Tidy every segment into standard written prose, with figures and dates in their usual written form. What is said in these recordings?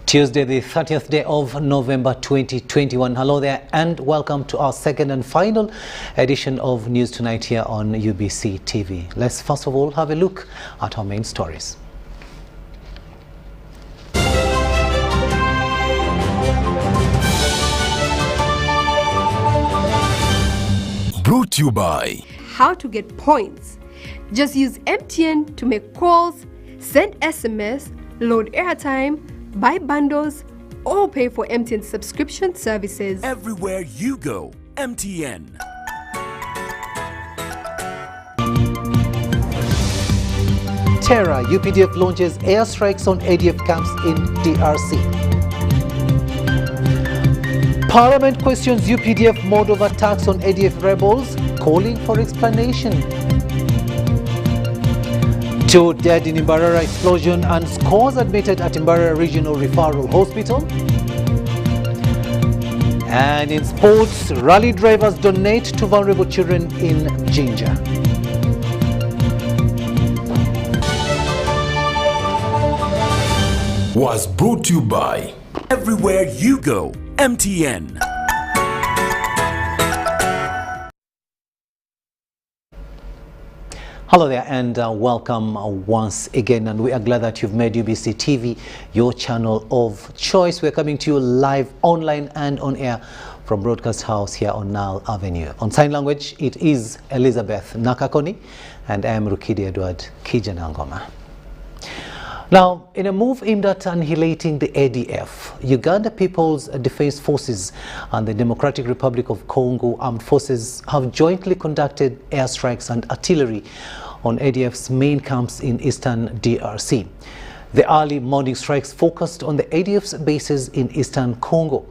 Tuesday, the 30th day of November 2021. Hello there and welcome to our second and final edition of News Tonight here on UBC TV. Let's first of all have a look at our main stories. Brought to you by How to get points. Just use MTN to make calls, send SMS, load airtime, buy bundles, or pay for MTN subscription services. Everywhere you go, MTN. Terror, UPDF launches airstrikes on ADF camps in DRC. Parliament questions UPDF mode of attacks on ADF rebels, calling for explanation. 2 dead in Imbarara explosion and scores admitted at Imbarara Regional Referral Hospital. And in sports, rally drivers donate to vulnerable children in Jinja. Was brought to you by Everywhere you go, MTN. Hello there and welcome once again, and we are glad that you've made UBC TV your channel of choice. We're coming to you live online and on air from Broadcast House here on Nile Avenue. On sign language, it is Elizabeth Nakakoni and I am Rukidi Edward Kiijanangoma. Now, in a move aimed at annihilating the ADF, Uganda People's Defense Forces and the Democratic Republic of Congo Armed Forces have jointly conducted airstrikes and artillery on ADF's main camps in eastern DRC. The early morning strikes focused on the ADF's bases in eastern Congo.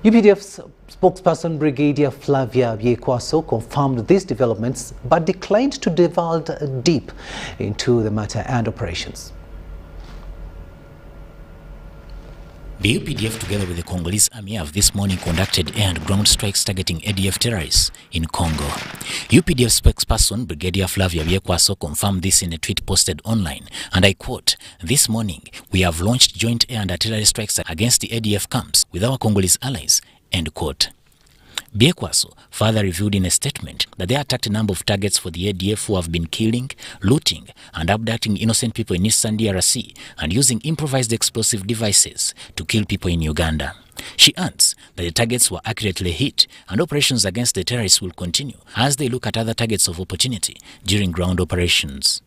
UPDF's spokesperson Brigadier Flavia Biekwaso confirmed these developments but declined to delve deep into the matter and operations. The UPDF, together with the Congolese army, have this morning conducted air and ground strikes targeting ADF terrorists in Congo. UPDF spokesperson Brigadier Flavia Biekwaso confirmed this in a tweet posted online, and I quote, "This morning, we have launched joint air and artillery strikes against the ADF camps with our Congolese allies," end quote. Biekwaso further revealed in a statement that they attacked a number of targets for the ADF who have been killing, looting, and abducting innocent people in eastern DRC and using improvised explosive devices to kill people in Uganda. She adds that the targets were accurately hit and operations against the terrorists will continue as they look at other targets of opportunity during ground operations.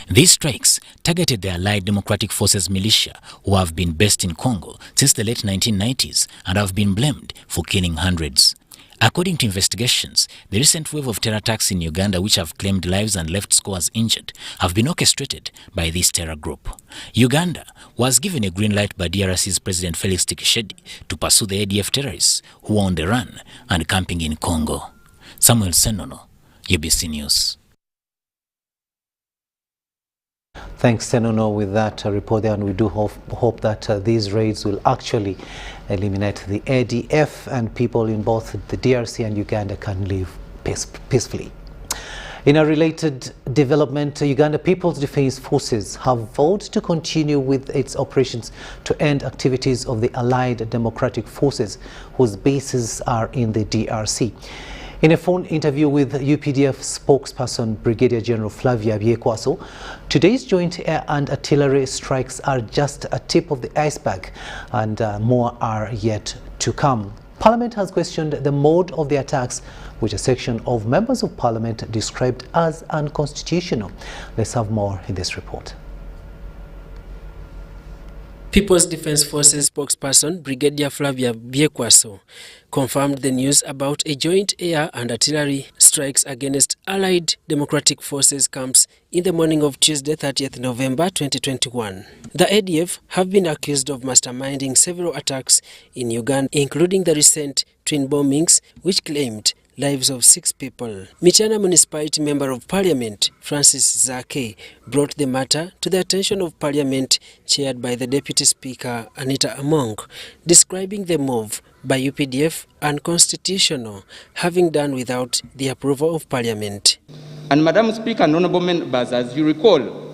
These strikes targeted the Allied Democratic Forces militia who have been based in Congo since the late 1990s and have been blamed for killing hundreds. According to investigations, the recent wave of terror attacks in Uganda, which have claimed lives and left scores injured, have been orchestrated by this terror group. Uganda was given a green light by DRC's President Felix Tshisekedi to pursue the ADF terrorists who are on the run and camping in Congo. Samuel Senono, UBC News. Thanks, Senono, with that report there, and we do hope that these raids will actually eliminate the ADF and people in both the DRC and Uganda can live peacefully. In a related development, Uganda People's Defense Forces have vowed to continue with its operations to end activities of the Allied Democratic Forces whose bases are in the DRC. In a phone interview with UPDF spokesperson Brigadier General Flavia Biekwaso, today's joint air and artillery strikes are just a tip of the iceberg and more are yet to come. Parliament has questioned the mode of the attacks, which a section of members of Parliament described as unconstitutional. Let's have more in this report. People's Defense Forces spokesperson Brigadier Flavia Biekwaso confirmed the news about a joint air and artillery strikes against Allied Democratic Forces camps in the morning of Tuesday, 30th November 2021. The ADF have been accused of masterminding several attacks in Uganda, including the recent twin bombings which claimed lives of 6 people. Michana Municipality Member of Parliament Francis Zake brought the matter to the attention of Parliament chaired by the Deputy Speaker Anita Among, describing the move by UPDF unconstitutional, having done without the approval of Parliament. And Madam Speaker and honorable members, as you recall,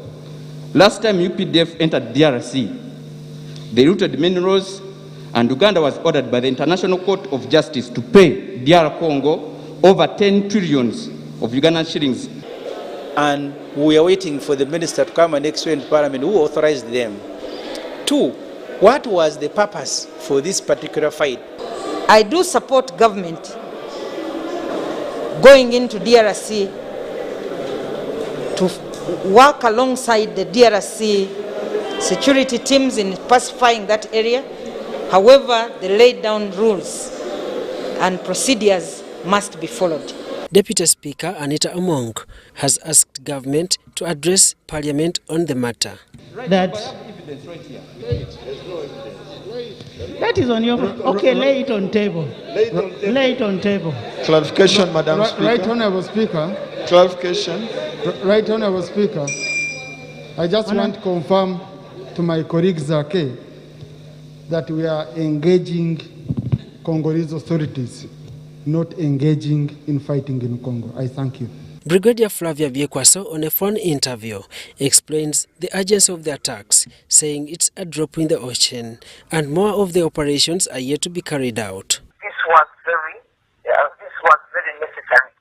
Last time UPDF entered DRC, they looted minerals, and Uganda was ordered by the International Court of Justice to pay DR Congo over 10 trillions of Ugandan shillings. And we are waiting for the minister to come and explain to Parliament who authorized them. 2, what was the purpose for this particular fight? I do support government going into DRC to work alongside the DRC security teams in pacifying that area. However, the laid down rules and procedures must be followed. Deputy Speaker Anita Among has asked government to address Parliament on the matter. That is on your... Okay, lay it on table. Lay it on table. Clarification, Madam Speaker. Right Honourable Speaker. Clarification. Right Honourable Speaker. I just want to confirm to my colleague Zake that we are engaging Congolese authorities, not engaging in fighting in Congo. I thank you. Brigadier Flavia Biekwaso, on a phone interview, explains the urgency of the attacks, saying it's a drop in the ocean and more of the operations are yet to be carried out. This was very necessary.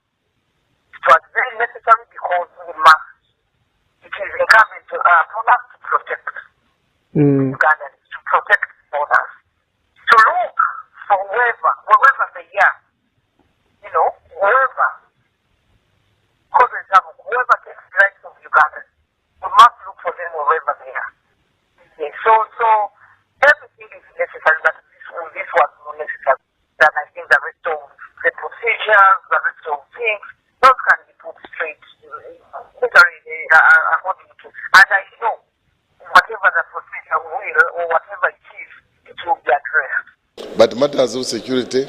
It was very necessary because it is incumbent on us to protect Uganda, to protect borders, to look for wherever they are, whoever causes trouble, whoever takes the rights of Uganda, we must look for them wherever they are. Yeah, so everything is necessary, but this was more necessary than I think the rest of the procedures, the rest of things, those can be put straight, according to, and I know whatever the procedure will or whatever it is, it will be addressed. But matters of security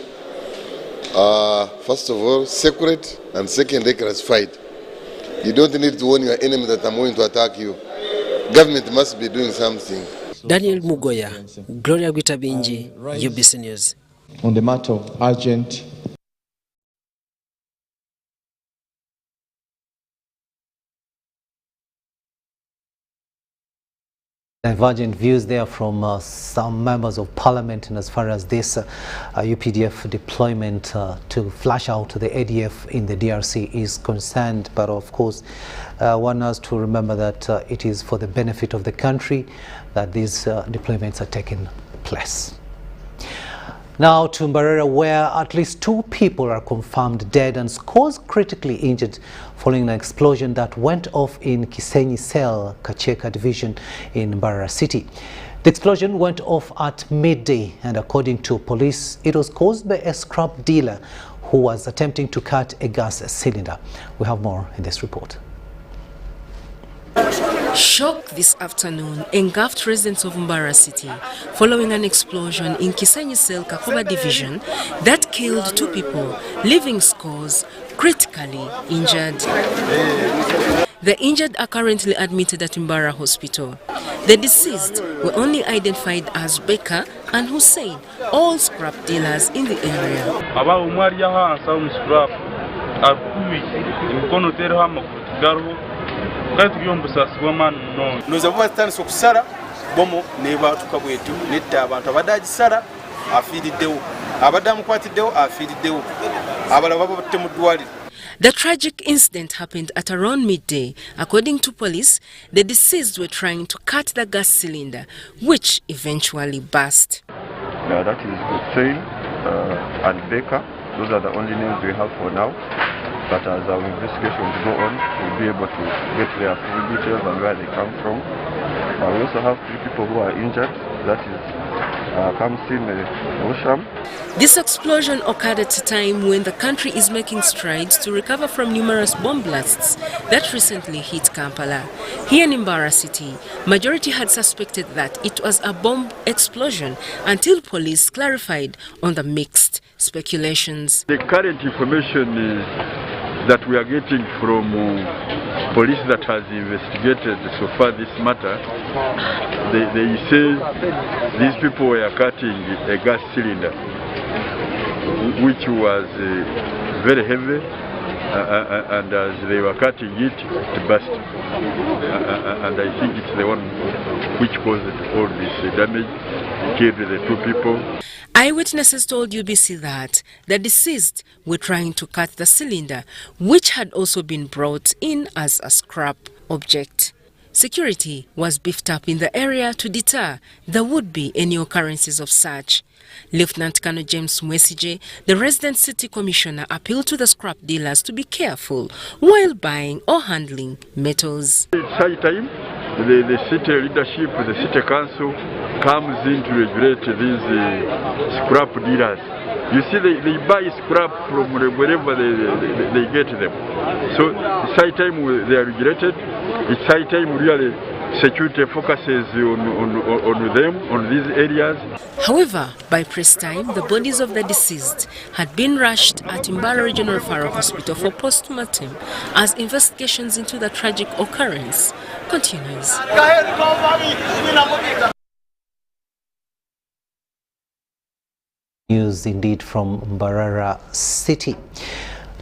are, first of all, secret, and secondly, classified. You don't need to warn your enemy that I'm going to attack you. Government must be doing something. Daniel Mugoya, Gloria Gwitabinji, UBC News. On the matter of urgent divergent views there from some members of parliament, and as far as this UPDF deployment to flush out the ADF in the DRC is concerned. But of course, one has to remember that it is for the benefit of the country that these deployments are taking place. Now to Mbarara, where at least 2 people are confirmed dead and scores critically injured following an explosion that went off in Kisenyi Cell, Kacheka division in Mbarara city. The explosion went off at midday, and according to police, it was caused by a scrap dealer who was attempting to cut a gas cylinder. We have more in this report. Shock this afternoon engulfed residents of Mbarara City following an explosion in Kisenyi Cell Kakoba division that killed 2 people, leaving scores critically injured. The injured are currently admitted at Mbarara Hospital. The deceased were only identified as Beka and Hussein, all scrap dealers in the area. Nous avons attendu kusala bomo neba tukabwetu netta abantu abadaji sala afididdewo abadamu kwatiddewo afididdewo abalaba batte mu ddwaliro. The tragic incident happened at around midday. According to police, the deceased were trying to cut the gas cylinder, which eventually burst. Yeah, that is Hussein and Baker. Those are the only names we have for now. But as our investigations go on, we'll be able to get their full details and where they come from. We also have 3 people who are injured. That is Kamsin Osham. This explosion occurred at a time when the country is making strides to recover from numerous bomb blasts that recently hit Kampala. Here in Mbarara City, majority had suspected that it was a bomb explosion until police clarified on the mixed speculations. The current information is that we are getting from police that has investigated so far this matter. They say these people were cutting a gas cylinder which was very heavy and as they were cutting it, it burst. And I think it's the one which caused all this damage, killed the 2 people. Eyewitnesses told UBC that the deceased were trying to cut the cylinder, which had also been brought in as a scrap object. Security was beefed up in the area to deter there would be any occurrences of such. Lieutenant Colonel James Mwesije, the resident city commissioner, appealed to the scrap dealers to be careful while buying or handling metals. It's high time the city leadership, the city council comes in to regulate these scrap dealers. You see, they buy scrap from wherever they get them. So it's high time they are regulated. It's high time really security focuses on them, on these areas. However, by press time, the bodies of the deceased had been rushed at Mbara Regional Referral Hospital for post-mortem as investigations into the tragic occurrence continues. News indeed from Mbarara City.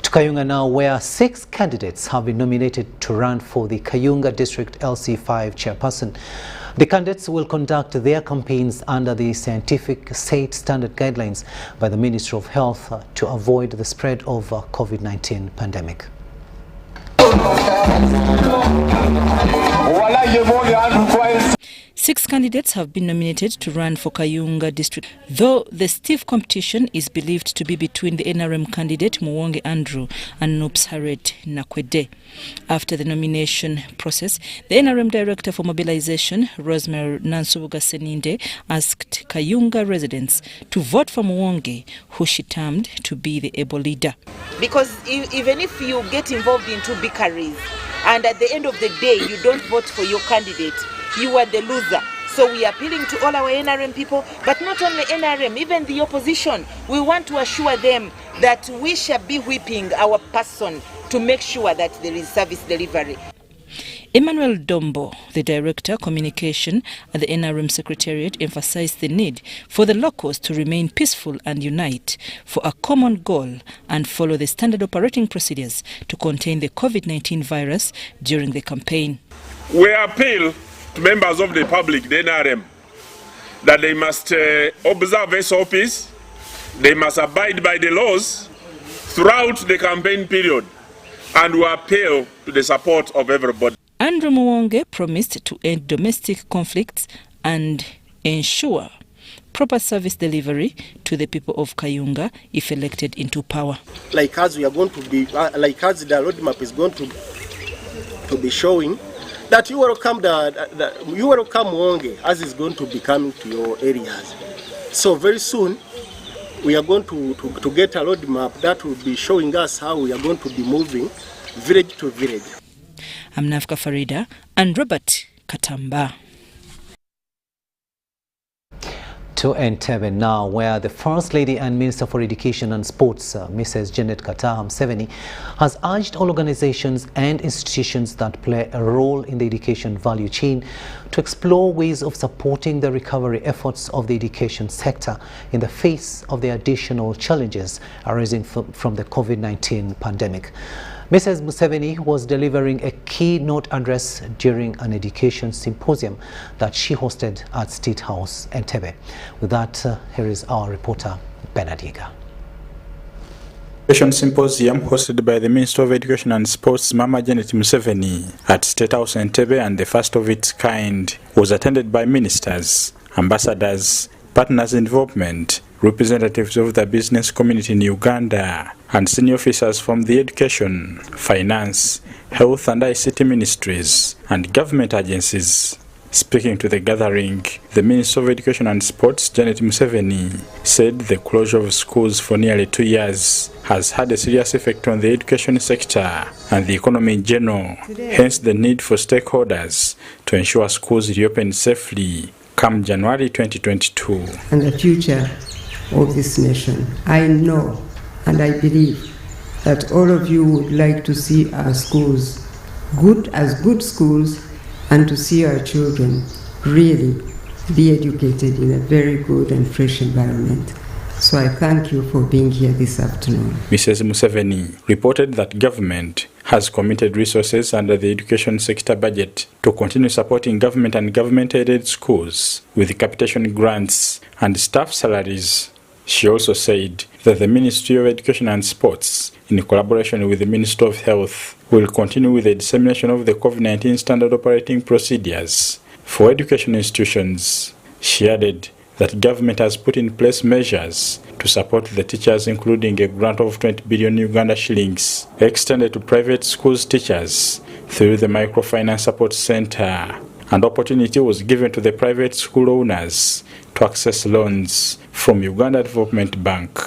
To Kayunga now, where 6 candidates have been nominated to run for the Kayunga District LC5 chairperson. The candidates will conduct their campaigns under the scientific state standard guidelines by the Ministry of Health to avoid the spread of COVID-19 pandemic. 6 candidates have been nominated to run for Kayunga District, though the stiff competition is believed to be between the NRM candidate Muwonge Andrew and Noops Harriet Nakwede. After the nomination process, the NRM Director for Mobilization, Rosemary Nansubuga Seninde, asked Kayunga residents to vote for Muwonge, who she termed to be the able leader. Because even if you get involved in 2 bickeries and at the end of the day you don't vote for your candidate, you are the loser. So we are appealing to all our NRM people, but not only NRM, even the opposition. We want to assure them that we shall be whipping our person to make sure that there is service delivery. Emmanuel Dombo, the Director Communication at the NRM Secretariat, emphasized the need for the locals to remain peaceful and unite for a common goal and follow the standard operating procedures to contain the COVID-19 virus during the campaign. We appeal to members of the public, the NRM, that they must observe SOPs, they must abide by the laws throughout the campaign period, and we appeal to the support of everybody. Andrew Muwonge promised to end domestic conflicts and ensure proper service delivery to the people of Kayunga if elected into power. Like as we are going to be, like as the roadmap is going to be showing, that you welcome Muwonge as is going to be coming to your areas. So very soon we are going to get a roadmap that will be showing us how we are going to be moving village to village. I'm Nafka Farida and Robert Katamba. To Entebbe now, where the First Lady and Minister for Education and Sports, Mrs. Janet Kataha Museveni, has urged all organizations and institutions that play a role in the education value chain to explore ways of supporting the recovery efforts of the education sector in the face of the additional challenges arising from the COVID-19 pandemic. Mrs. Museveni was delivering a keynote address during an education symposium that she hosted at State House, Entebbe. With that, here is our reporter, Bernard Yega. Education symposium hosted by the Minister of Education and Sports, Mama Janet Museveni, at State House, Entebbe, and the first of its kind, was attended by ministers, ambassadors, partners in development, representatives of the business community in Uganda, and senior officers from the education, finance, health and ICT ministries and government agencies. Speaking to the gathering, the Minister of Education and Sports, Janet Museveni, said the closure of schools for nearly 2 years has had a serious effect on the education sector and the economy in general, hence the need for stakeholders to ensure schools reopen safely come January 2022. And the future of this nation. I know and I believe that all of you would like to see our schools good schools and to see our children really be educated in a very good and fresh environment. So I thank you for being here this afternoon. Mrs. Museveni reported that government has committed resources under the education sector budget to continue supporting government and government-aided schools with capitation grants and staff salaries. She also said that the Ministry of Education and Sports, in collaboration with the Ministry of Health, will continue with the dissemination of the COVID-19 standard operating procedures for education institutions. She added that government has put in place measures to support the teachers, including a grant of 20 billion Uganda shillings extended to private schools teachers through the Microfinance Support Center. An opportunity was given to the private school owners to access loans from Uganda Development Bank.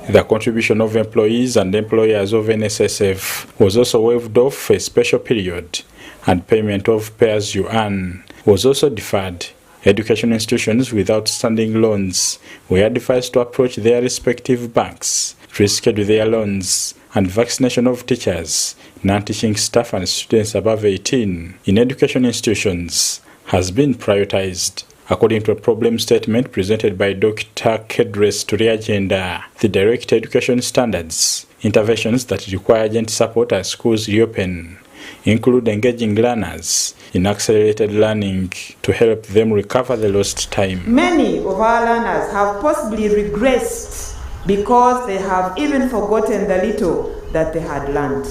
The contribution of employees and employers of NSSF was also waived off for a special period, and payment of pay-as-you-earn was also deferred. Education institutions with outstanding loans were advised to approach their respective banks to reschedule their loans, and vaccination of teachers, non-teaching staff and students above 18 in education institutions has been prioritized. According to a problem statement presented by Dr. Kedres to the agenda, the direct education standards, interventions that require urgent support as schools reopen include engaging learners in accelerated learning to help them recover the lost time. Many of our learners have possibly regressed because they have even forgotten the little that they had learned.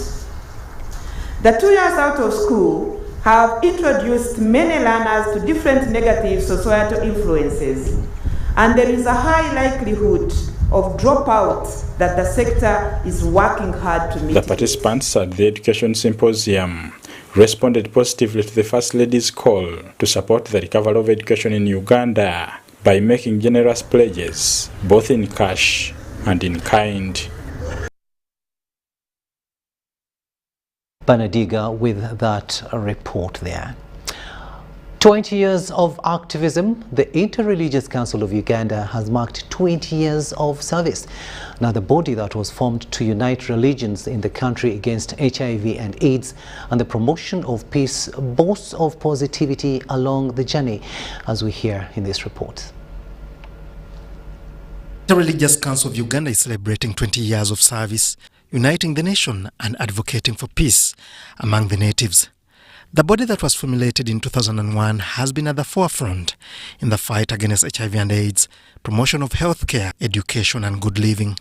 The 2 years out of school have introduced many learners to different negative societal influences, and there is a high likelihood of dropout that the sector is working hard to mitigate. The participants at the Education Symposium responded positively to the First Lady's call to support the recovery of education in Uganda by making generous pledges, both in cash and in kind. Banadiga with that report there. 20 years of activism. The Interreligious Council of Uganda has marked 20 years of service. Now, the body that was formed to unite religions in the country against HIV and AIDS and the promotion of peace boasts of positivity along the journey, as we hear in this report. The Interreligious Council of Uganda is celebrating 20 years of service, uniting the nation and advocating for peace among the natives. The body that was formulated in 2001 has been at the forefront in the fight against HIV and AIDS, promotion of healthcare, education and good living.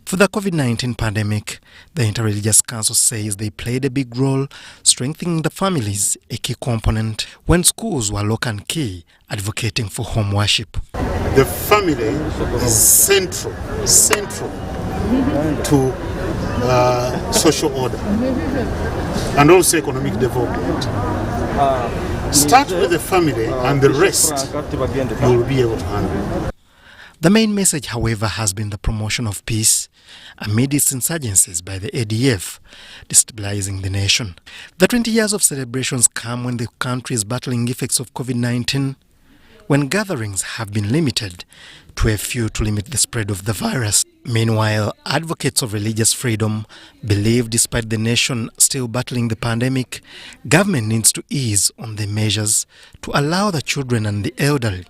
For the COVID-19 pandemic, the Interreligious Council says they played a big role strengthening the families, a key component when schools were lock and key, advocating for home worship. The family is central to social order and also economic development. Start with the family and the rest you will be able to handle. The main message, however, has been the promotion of peace amid its insurgencies by the ADF, destabilizing the nation. The 20 years of celebrations come when the country is battling effects of COVID-19, when gatherings have been limited to a few to limit the spread of the virus. Meanwhile, advocates of religious freedom believe despite the nation still battling the pandemic, government needs to ease on the measures to allow the children and the elderly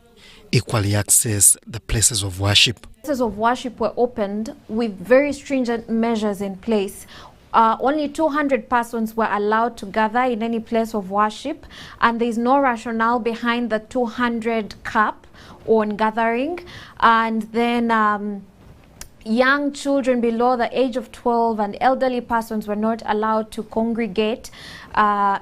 equally access the places of worship. Places of worship were opened with very stringent measures in place. Only 200 persons were allowed to gather in any place of worship, and there is no rationale behind the 200 cap on gathering. And then young children below the age of 12 and elderly persons were not allowed to congregate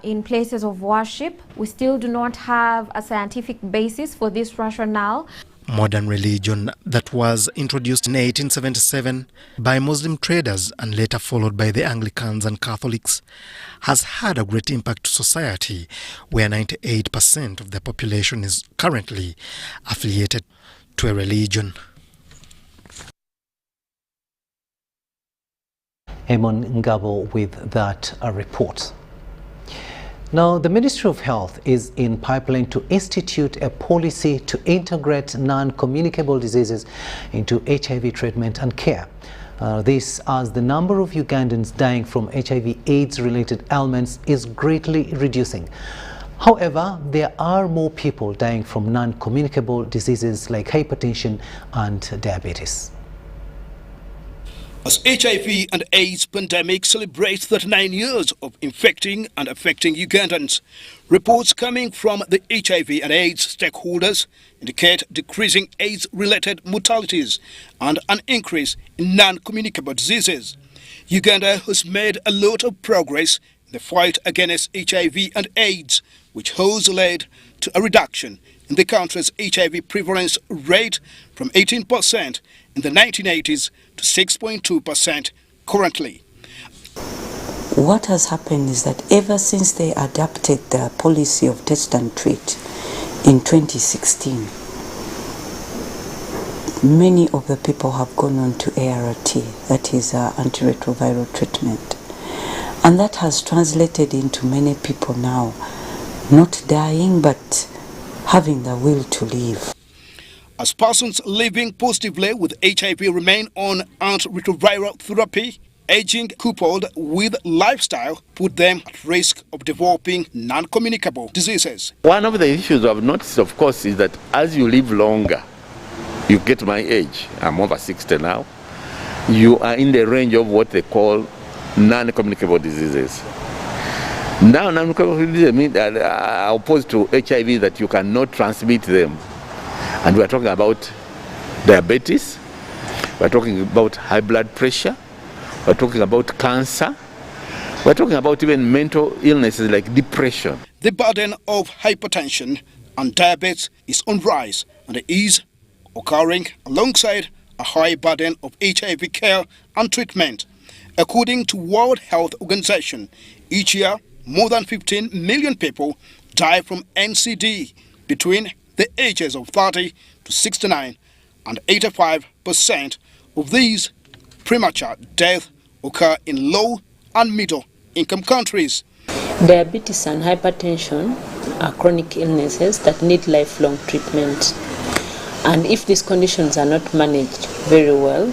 in places of worship. We still do not have a scientific basis for this rationale. Modern religion that was introduced in 1877 by Muslim traders and later followed by the Anglicans and Catholics has had a great impact to society, where 98% of the population is currently affiliated to a religion. Emon Ngabo with that report. Now, the Ministry of Health is in pipeline to institute a policy to integrate non-communicable diseases into HIV treatment and care. This as the number of Ugandans dying from HIV/AIDS-related ailments is greatly reducing. However, there are more people dying from non-communicable diseases like hypertension and diabetes. As HIV and AIDS pandemic celebrates 39 years of infecting and affecting Ugandans, reports coming from the HIV and AIDS stakeholders indicate decreasing AIDS-related mortalities and an increase in non-communicable diseases. Uganda has made a lot of progress in the fight against HIV and AIDS, which has led to a reduction in the country's HIV prevalence rate from 18% in the 1980s to 6.2% currently. What has happened is that ever since they adopted the policy of test and treat in 2016, many of the people have gone on to ART, that is antiretroviral treatment. And that has translated into many people now not dying but having the will to live. As persons living positively with HIV remain on antiretroviral therapy, aging coupled with lifestyle put them at risk of developing non-communicable diseases. One of the issues I've noticed, of course, is that as you live longer, you get my age, I'm over 60 now, you are in the range of what they call non-communicable diseases. Now, non-communicable diseases mean that opposed to HIV that you cannot transmit them. And we are talking about diabetes, we are talking about high blood pressure, we are talking about cancer, we are talking about even mental illnesses like depression. The burden of hypertension and diabetes is on rise and is occurring alongside a high burden of HIV care and treatment. According to World Health Organization, each year more than 15 million people die from NCD between the ages of 30 to 69, and 85% of these premature deaths occur in low and middle income countries. Diabetes and hypertension are chronic illnesses that need lifelong treatment. And if these conditions are not managed very well,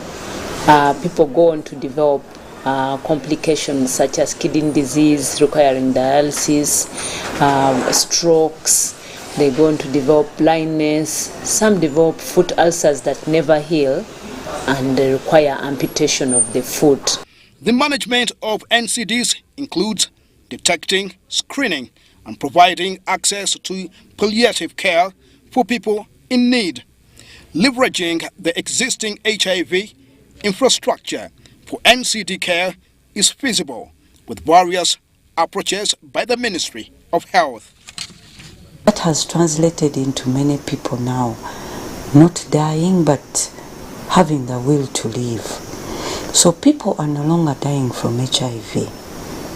people go on to develop complications such as kidney disease requiring dialysis, strokes. They go on to develop blindness. Some develop foot ulcers that never heal, and they require amputation of the foot. The management of NCDs includes detecting, screening, and providing access to palliative care for people in need. Leveraging the existing HIV infrastructure for NCD care is feasible with various approaches by the Ministry of Health. That has translated into many people now not dying but having the will to live. So people are no longer dying from HIV.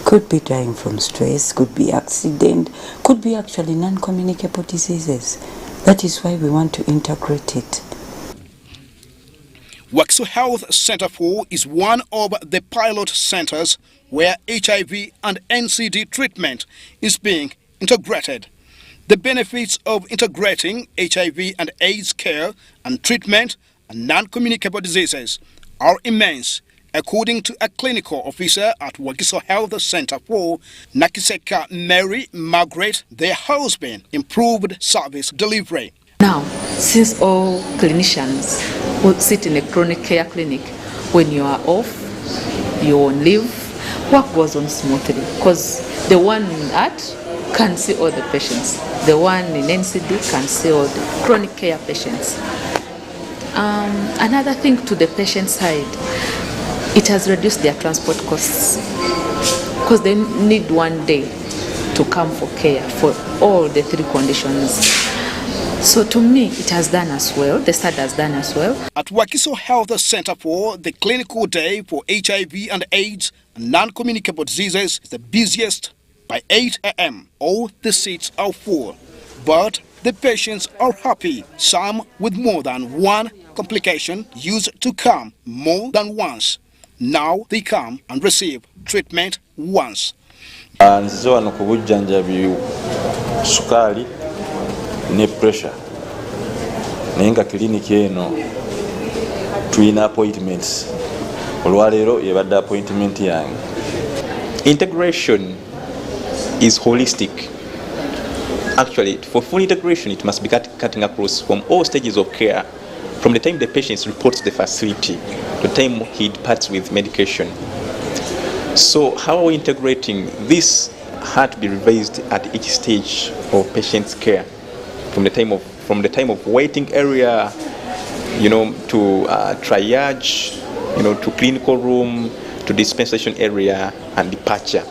Could be dying from stress, could be accident, could be actually non-communicable diseases. That is why we want to integrate it. Wakiso Health Center 4 is one of the pilot centers where HIV and NCD treatment is being integrated. The benefits of integrating HIV and AIDS care and treatment and non-communicable diseases are immense, according to a clinical officer at Wakiso Health Center 4, Nakiseka Mary Margaret. There has been improved service delivery. Now, since all clinicians who sit in a chronic care clinic, when you are off, you're on leave, work goes on smoothly because the one in ART can see all the patients. The one in NCD can see all the chronic care patients. Another thing to the patient side, it has reduced their transport costs because they need one day to come for care for all the three conditions. So to me, it has done as well. The study has done as well. At Wakiso Health Center 4, the clinical day for HIV and AIDS and non-communicable diseases is the busiest by 8 a.m. All the seats are full, but the patients are happy. Some with more than one complication used to come more than once. Now they come and receive treatment once. Nzize wano ku bujjanjabi sukali ne pressure. Naye nga kiliniki eno tulina appointments. Olwaleero yebadde appointment yange. Integration is holistic. Actually, for full integration, it must be cutting across from all stages of care, from the time the patient reports to the facility, to the time he departs with medication. So how are we integrating? This had to be revised at each stage of patient's care, from the time of waiting area, to triage, to clinical room, to dispensation area and departure.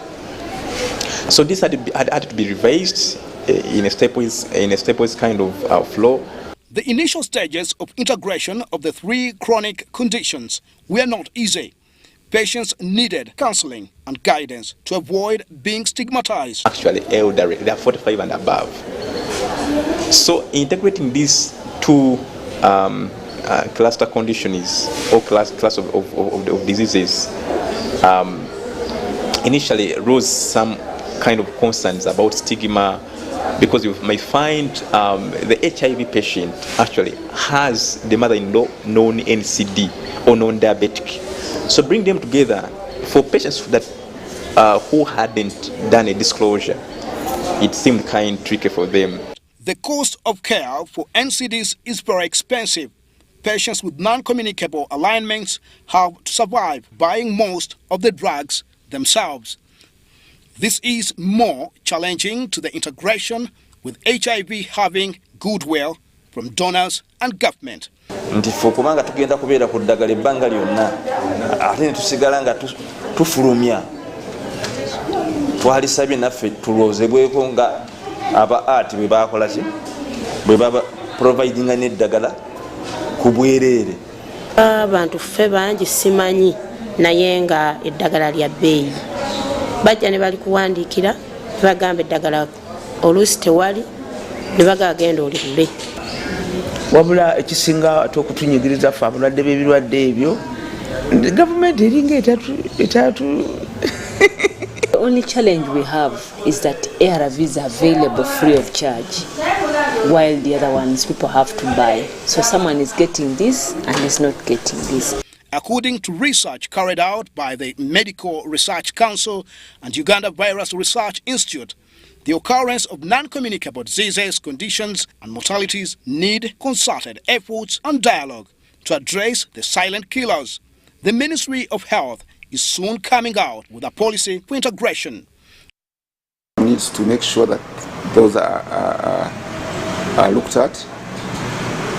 So this had to be revised in a stepwise kind of flow. The initial stages of integration of the 3 chronic conditions were not easy. Patients needed counseling and guidance to avoid being stigmatized. Actually, elderly, they are 45 and above. So integrating these 2 cluster conditions or class of diseases initially rose some kind of concerns about stigma, because you may find the HIV patient actually has the mother-in-law non-NCD or non-diabetic. So bring them together for patients that who hadn't done a disclosure. It seemed kind of tricky for them. The cost of care for NCDs is very expensive. Patients with non-communicable alignments have to survive buying most of the drugs themselves. This is more challenging to the integration, with HIV having goodwill from donors and government. Nti ffe kubanga tugenda kubeera ku ddagala ebbanga lyonna ate ne tusigala nga tufulumya, twalisabye naffe tuloozebweko nga aba ati bwe baakola ki, bwe baba providinga n'eddagala ku bwereere. Abantu ffe bangi simanyi naye nga eddagala lya bbeeyi. Bajja ne bali kuwandiikira ne bagamba eddagala oluusi tewali, ne bagagenda olibule. Wabula ekisinga okutunyigiriza ffe abalwadde b'ebirwadde ebyo gavumenti eringa etatu. The only challenge we have is that ARVs are available free of charge, while the other ones people have to buy. So someone is getting this and is not getting this. According to research carried out by the Medical Research Council and Uganda Virus Research Institute, the occurrence of non-communicable diseases, conditions and mortalities need concerted efforts and dialogue to address the silent killers. The Ministry of Health is soon coming out with a policy for integration. Needs to make sure that those are looked at,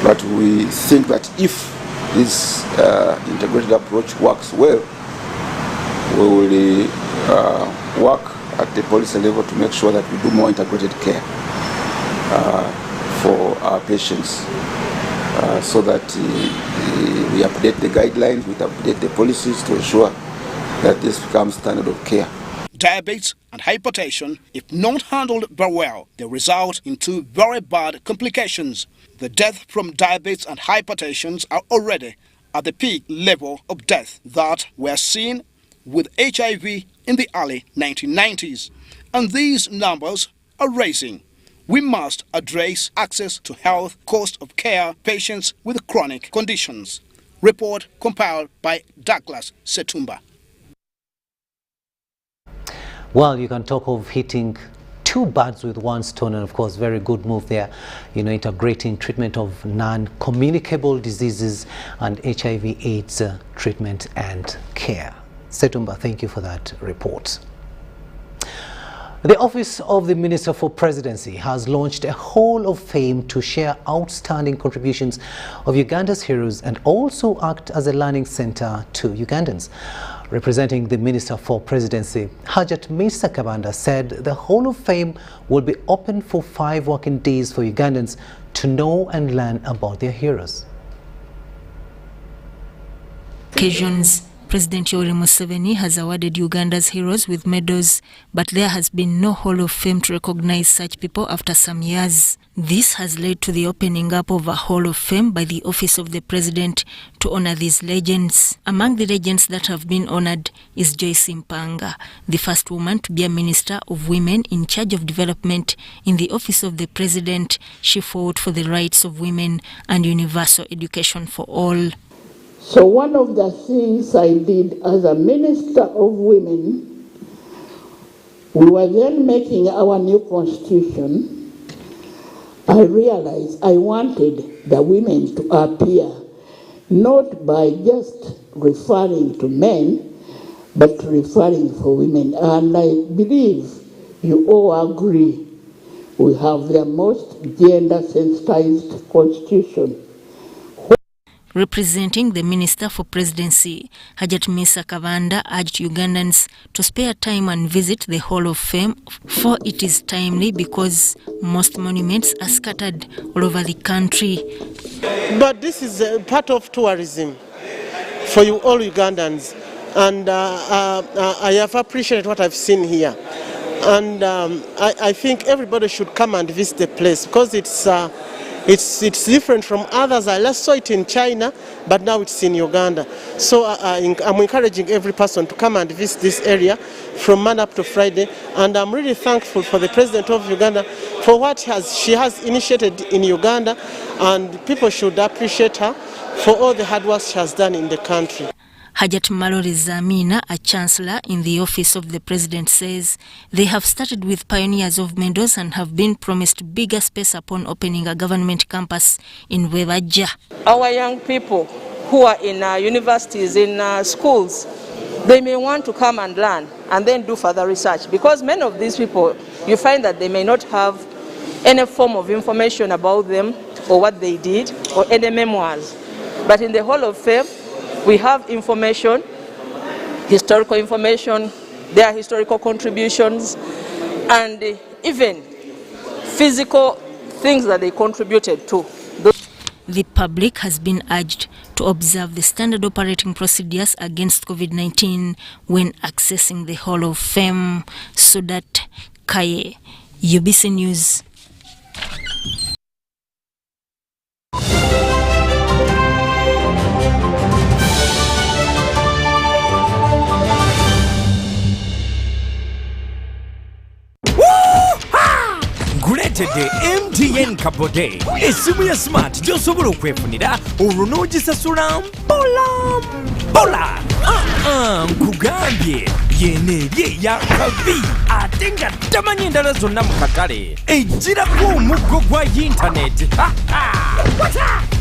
but we think that if this integrated approach works well, we will work at the policy level to make sure that we do more integrated care for our patients, so that we update the guidelines, we update the policies to ensure that this becomes standard of care. Diabetes and hypertension, if not handled very well, they result in 2 very bad complications. The deaths from diabetes and hypertension are already at the peak level of death that were seen with HIV in the early 1990s. And these numbers are rising. We must address access to health, cost of care, patients with chronic conditions. Report compiled by Douglas Setumba. Well, you can talk of hitting 2 birds with 1 stone, and of course very good move there, integrating treatment of non-communicable diseases and HIV/AIDS treatment and care. Setumba, thank you for that report. The Office of the Minister for Presidency has launched a Hall of Fame to share outstanding contributions of Uganda's heroes and also act as a learning center to Ugandans. Representing the Minister for Presidency, Hajat Misa Kabanda said the Hall of Fame will be open for 5 working days for Ugandans to know and learn about their heroes. Occasions President Yoweri Museveni has awarded Uganda's heroes with medals, but there has been no Hall of Fame to recognize such people after some years. This has led to the opening up of a Hall of Fame by the Office of the President to honor these legends. Among the legends that have been honored is Joyce Mpanga, the first woman to be a Minister of Women in charge of development in the Office of the President. She fought for the rights of women and universal education for all. So one of the things I did as a Minister of Women, we were then making our new constitution. I realized I wanted the women to appear not by just referring to men, but referring for women. And I believe you all agree we have the most gender-sensitized constitution. Representing the Minister for Presidency, Hajat Misa Kavanda urged Ugandans to spare time and visit the Hall of Fame, for it is timely because most monuments are scattered all over the country. But this is a part of tourism for you all Ugandans, and I have appreciated what I've seen here. And I think everybody should come and visit the place because it's different from others. I last saw it in China, but now it's in Uganda. So I'm encouraging every person to come and visit this area from Monday up to Friday. And I'm really thankful for the President of Uganda for what she has initiated in Uganda, and people should appreciate her for all the hard work she has done in the country. Hajat Malori Zamina, a chancellor in the Office of the President, says they have started with pioneers of medals and have been promised bigger space upon opening a government campus in Webaja. Our young people who are in universities, in schools, they may want to come and learn and then do further research, because many of these people, you find that they may not have any form of information about them or what they did or any memoirs. But in the Hall of Fame, we have information, historical information, their historical contributions, and even physical things that they contributed to. The public has been urged to observe the standard operating procedures against COVID-19 when accessing the Hall of Fame. Sudat Kaye, UBC News. Guletede MTN Kabode esimu ya smart gyosobola okwefunira olwo n'ogisasula mpola nkugambye yeneri ya kavi ate nga tamanyi endala zonna mu katale ejjirako omuggo gwa intaneti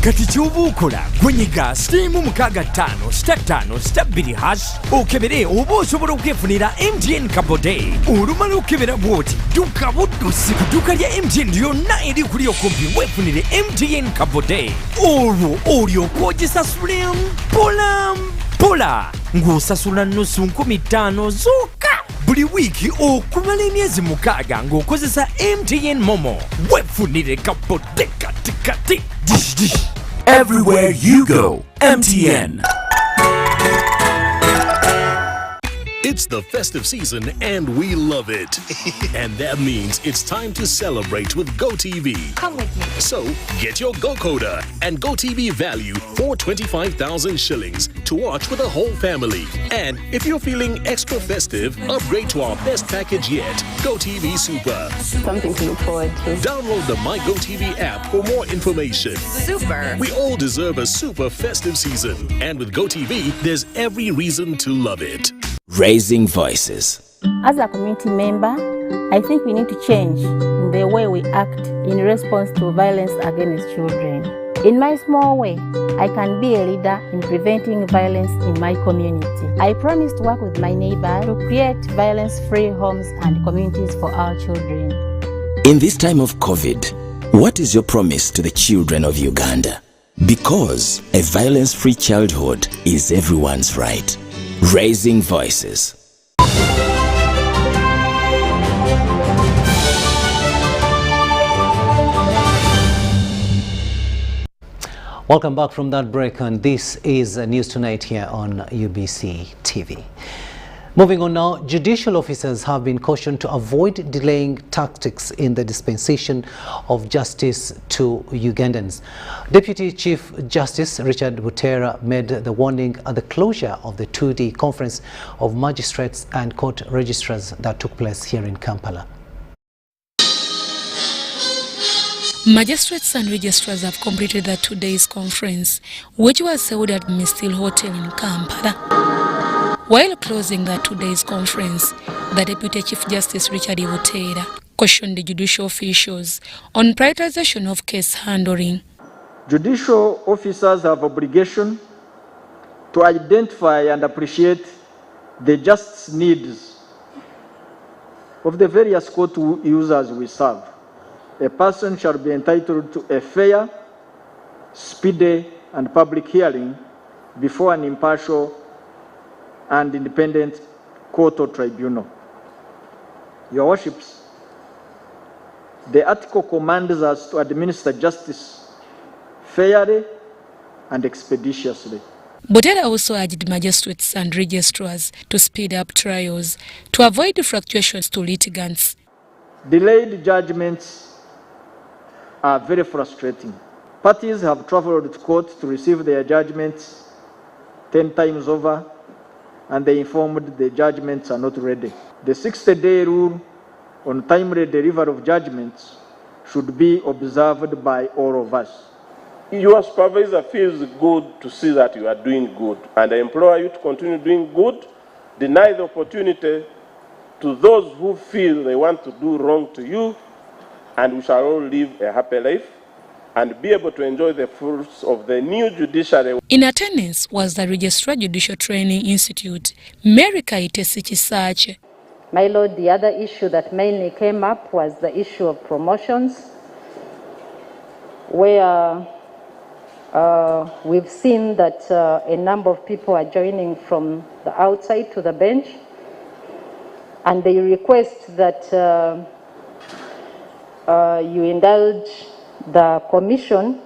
kati ky'oba okola gwenyiga *655*2# okebere oba osobola okwefunira MTN Kabode. Olumala okebera bw'oti dduka buddusi ku dduuka lya MTN lyonna eri kuli okumpi weefunire MTN Kabode. Olwo olyoka ogisasule mpola ng'osasula nusu 15,000 zokka buli wiiki okumala emyezi 6 ng'okozesa MTN Momo. Weefunire Kabode kati dish. Everywhere you go, MTN. It's the festive season and we love it. And that means it's time to celebrate with GoTV. Come with me. So get your GoCoder and GoTV value for 25,000 shillings to watch with the whole family. And if you're feeling extra festive, upgrade to our best package yet, GoTV Super. Something to look forward to. Download the My GoTV app for more information. Super. We all deserve a super festive season. And with GoTV, there's every reason to love it. Raising voices. As a community member, I think we need to change in the way we act in response to violence against children. In my small way, I can be a leader in preventing violence in my community. I promise to work with my neighbor to create violence-free homes and communities for our children. In this time of COVID, what is your promise to the children of Uganda? Because a violence-free childhood is everyone's right. Raising voices. Welcome back from that break, and this is News Tonight here on UBC TV. Moving on now, judicial officers have been cautioned to avoid delaying tactics in the dispensation of justice to Ugandans. Deputy Chief Justice Richard Butera made the warning at the closure of the 2-day conference of magistrates and court registrars that took place here in Kampala. Magistrates and registrars have completed the 2 days conference, which was held at Mistil Hotel in Kampala. While closing the 2 days conference, the Deputy Chief Justice Richard Butera cautioned the judicial officials on prioritization of case handling. Judicial officers have obligation to identify and appreciate the justice needs of the various court users we serve. A person shall be entitled to a fair, speedy, and public hearing before an impartial and independent court or tribunal. Your Worships, the article commands us to administer justice fairly and expeditiously. Butera also urged magistrates and registrars to speed up trials to avoid fluctuations to litigants. Delayed judgments are very frustrating. Parties have traveled to court to receive their judgments 10 times over, and they informed the judgments are not ready. The 60-day rule on timely delivery of judgments should be observed by all of us. Your supervisor feels good to see that you are doing good, and I implore you to continue doing good. Deny the opportunity to those who feel they want to do wrong to you, and we shall all live a happy life and be able to enjoy the fruits of the new judiciary. In attendance was the Registrar Judicial Training Institute, Mary Kaitesi. My Lord, the other issue that mainly came up was the issue of promotions, where we've seen that a number of people are joining from the outside to the bench, and they request that you indulge the Commission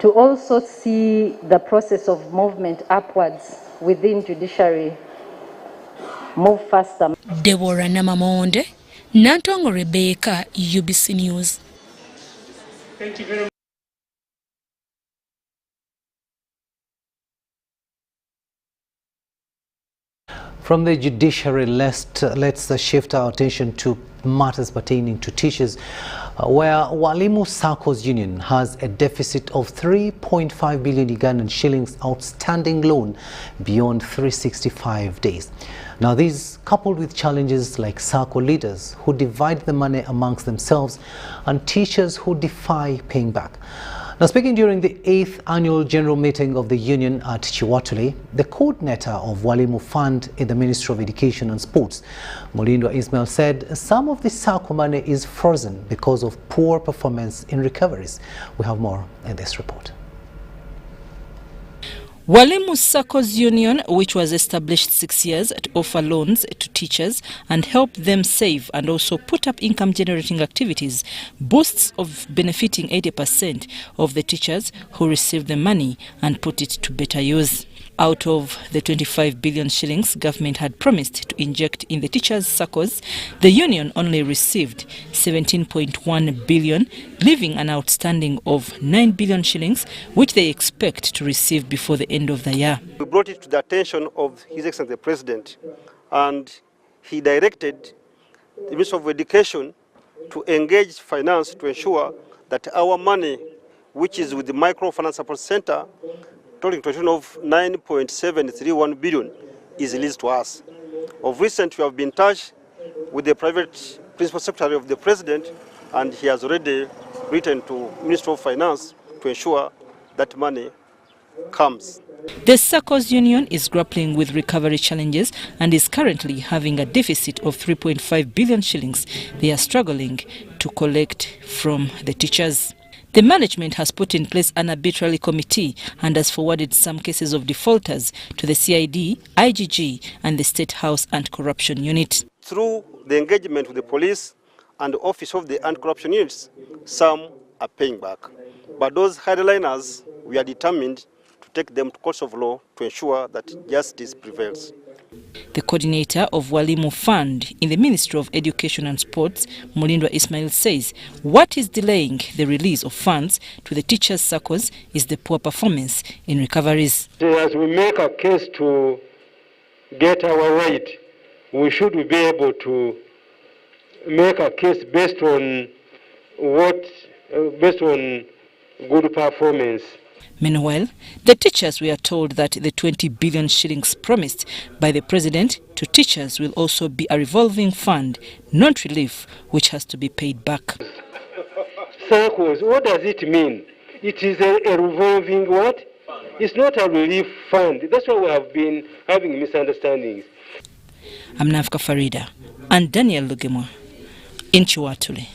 to also see the process of movement upwards within judiciary move faster. Deborah Namamonde, Nantongo Rebecca, UBC News. Thank you very much. From the judiciary, let's shift our attention to matters pertaining to teachers, where Walimu SACCO's union has a deficit of 3.5 billion Ugandan shillings outstanding loan beyond 365 days. Now, these coupled with challenges like SACCO leaders who divide the money amongst themselves and teachers who defy paying back. Now, speaking during the 8th annual general meeting of the union at Chiwatule, the coordinator of Walimu Fund in the Ministry of Education and Sports, Mulindwa Ismail, said some of the SACCO money is frozen because of poor performance in recoveries. We have more in this report. Walimu SACCO's union, which was established 6 years to offer loans to teachers and help them save and also put up income-generating activities, boasts of benefiting 80% of the teachers who receive the money and put it to better use. Out of the 25 billion shillings government had promised to inject in the teachers' SACCOs, the union only received 17.1 billion, leaving an outstanding of 9 billion shillings, which they expect to receive before the end of the year. We brought it to the attention of His Excellency the President, and he directed the Minister of Education to engage finance to ensure that our money, which is with the Microfinance Support Center, totaling to a total of 9.731 billion, is released to us. Of recent, we have been in touch with the private principal secretary of the President, and he has already written to Minister of Finance to ensure that money comes. The SACCO's union is grappling with recovery challenges and is currently having a deficit of 3.5 billion shillings. They are struggling to collect from the teachers. The management has put in place an arbitrary committee and has forwarded some cases of defaulters to the CID, IGG and the State House Anti-Corruption Unit. Through the engagement with the police and the Office of the Anti-Corruption Units, some are paying back. But those headliners, we are determined to take them to courts of law to ensure that justice prevails. The coordinator of Walimu Fund in the Ministry of Education and Sports, Mulindwa Ismail, says what is delaying the release of funds to the teachers' circles is the poor performance in recoveries. As we make a case to get our right, we should be able to make a case based on good performance. Meanwhile, the teachers were told that the 20 billion shillings promised by the president to teachers will also be a revolving fund, not relief, which has to be paid back. Circles, what does it mean? It is a revolving what? It's not a relief fund. That's why we have been having misunderstandings. I'm Nafka Farida and Daniel Lugemo in Chiwatule.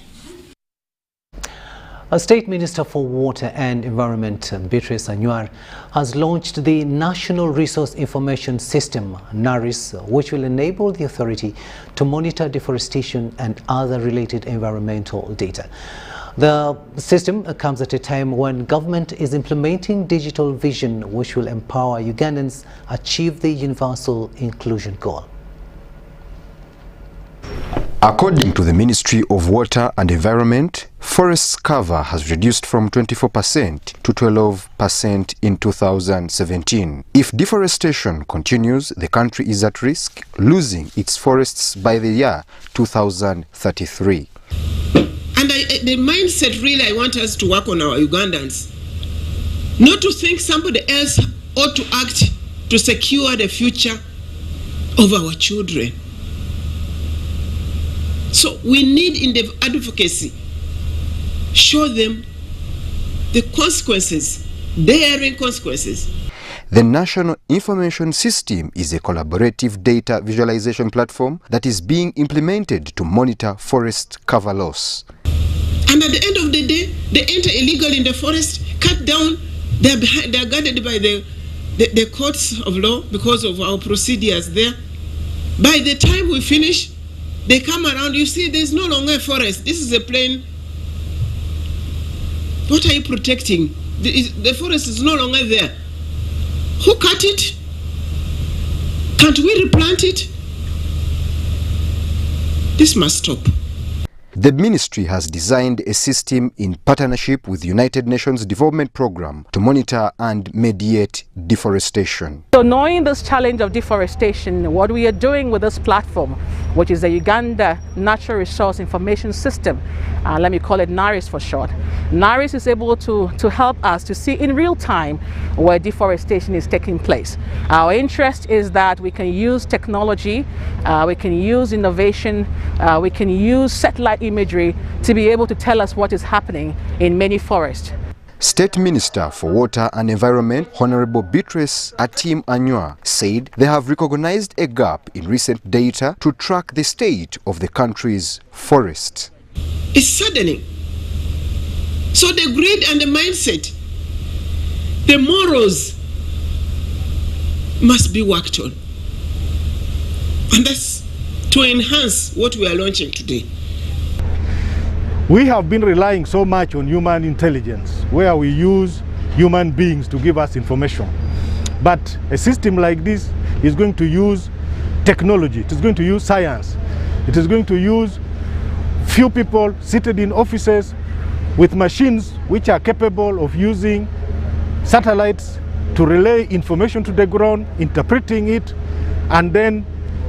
A State Minister for Water and Environment, Beatrice Anyuar, has launched the National Resource Information System, NARIS, which will enable the authority to monitor deforestation and other related environmental data. The system comes at a time when government is implementing digital vision, which will empower Ugandans achieve the universal inclusion goal. According to the Ministry of Water and Environment, forest cover has reduced from 24% to 12% in 2017. If deforestation continues, the country is at risk losing its forests by the year 2033. And the mindset really I want us to work on our Ugandans. Not to think somebody else ought to act to secure the future of our children. So we need in the advocacy, show them the consequences, daring consequences. The National Information System is a collaborative data visualization platform that is being implemented to monitor forest cover loss. And at the end of the day, they enter illegally in the forest, cut down, they are guarded by the courts of law because of our procedures there. By the time we finish, they come around, you see there's no longer a forest. This is a plain. What are you protecting? The forest is no longer there. Who cut it? Can't we replant it? This must stop. The ministry has designed a system in partnership with United Nations Development Programme to monitor and mediate deforestation. So knowing this challenge of deforestation, what we are doing with this platform, which is the Uganda Natural Resource Information System, let me call it NARIS for short. NARIS is able to help us to see in real time where deforestation is taking place. Our interest is that we can use technology, we can use innovation, we can use satellite imagery to be able to tell us what is happening in many forests. State Minister for Water and Environment, Honorable Beatrice Atim Anyuar, said they have recognized a gap in recent data to track the state of the country's forests. It's saddening. So the greed and the mindset, the morals must be worked on. And that's to enhance what we are launching today. We have been relying so much on human intelligence, where we use human beings to give us information. But a system like this is going to use technology, it is going to use science, it is going to use few people seated in offices with machines which are capable of using satellites to relay information to the ground, interpreting it, and then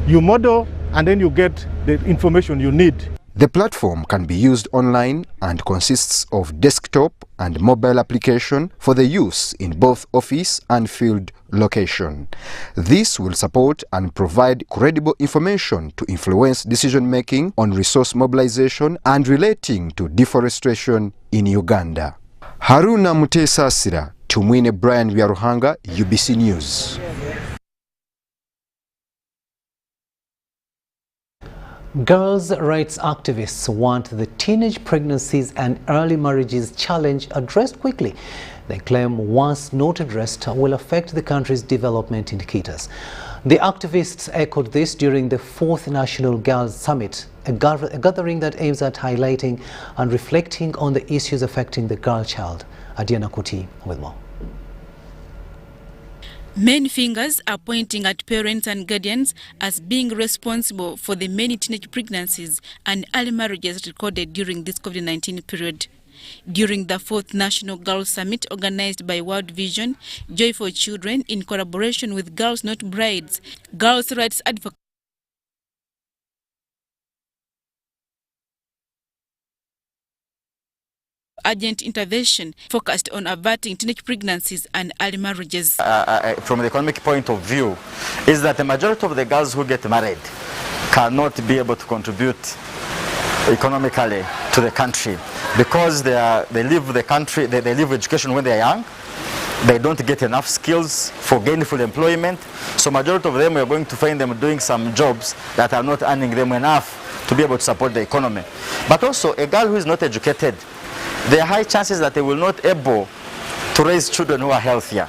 you model and then you get the information you need. The platform can be used online and consists of desktop and mobile application for the use in both office and field location. This will support and provide credible information to influence decision-making on resource mobilization and relating to deforestation in Uganda. Haruna Mutesa Asira, Tumwine Brian Vyaruhanga, UBC News. Girls' rights activists want the teenage pregnancies and early marriages challenge addressed quickly. They claim once not addressed will affect the country's development indicators. The activists echoed this during the 4th National Girls Summit, a gathering that aims at highlighting and reflecting on the issues affecting the girl child. Adiana Kuti with more. Many fingers are pointing at parents and guardians as being responsible for the many teenage pregnancies and early marriages recorded during this COVID-19 period. During the 4th National Girls Summit organized by World Vision, Joy for Children in collaboration with Girls Not Brides, girls' rights advocates, urgent intervention focused on averting teenage pregnancies and early marriages. From the economic point of view, is that the majority of the girls who get married cannot be able to contribute economically to the country because they leave the country, they leave education when they are young. They don't get enough skills for gainful employment. So majority of them, we are going to find them doing some jobs that are not earning them enough to be able to support the economy. But also, a girl who is not educated, there are high chances that they will not be able to raise children who are healthier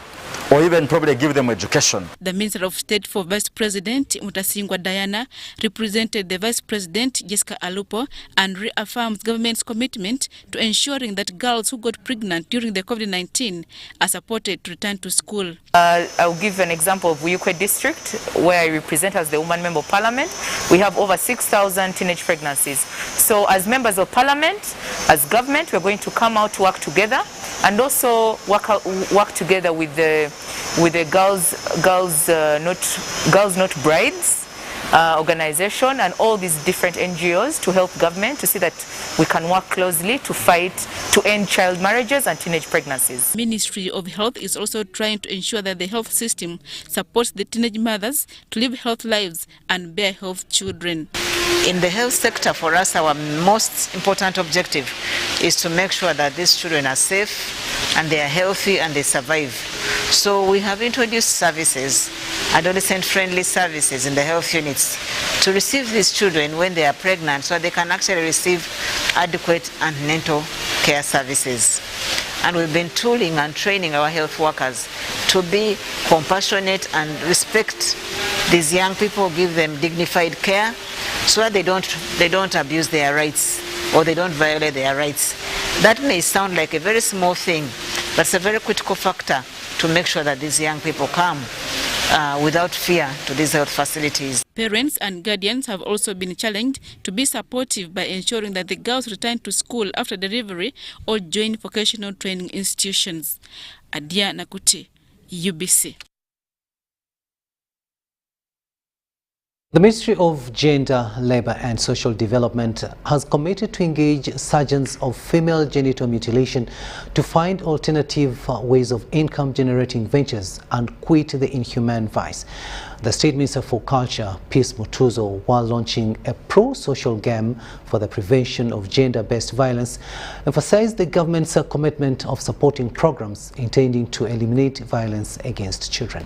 or even probably give them education. The Minister of State for Vice President Mutasingwa Diana represented the Vice President Jessica Alupo and reaffirms government's commitment to ensuring that girls who got pregnant during the COVID-19 are supported to return to school. I'll give an example of Uyukwe District, where I represent as the Woman Member of Parliament. We have over 6,000 teenage pregnancies. So as members of Parliament, as government, we're going to come out to work together and also work together with the Girls Not Brides organization and all these different NGOs to help government to see that we can work closely to fight to end child marriages and teenage pregnancies. Ministry of Health is also trying to ensure that the health system supports the teenage mothers to live healthy lives and bear healthy children. In the health sector, for us, our most important objective is to make sure that these children are safe and they are healthy and they survive. So we have introduced services, adolescent-friendly services in the health units to receive these children when they are pregnant so they can actually receive adequate antenatal care services. And we've been tooling and training our health workers to be compassionate and respect these young people, give them dignified care so that they don't abuse their rights or they don't violate their rights. That may sound like a very small thing, but it's a very critical factor to make sure that these young people come without fear to these health facilities. Parents and guardians have also been challenged to be supportive by ensuring that the girls return to school after delivery or join vocational training institutions. Adiana Kuti, UBC. The Ministry of Gender, Labour and Social Development has committed to engage surgeons of female genital mutilation to find alternative ways of income-generating ventures and quit the inhumane vice. The State Minister for Culture, Peace Mutuzo, while launching a pro-social game for the prevention of gender-based violence, emphasized the government's commitment of supporting programs intending to eliminate violence against children.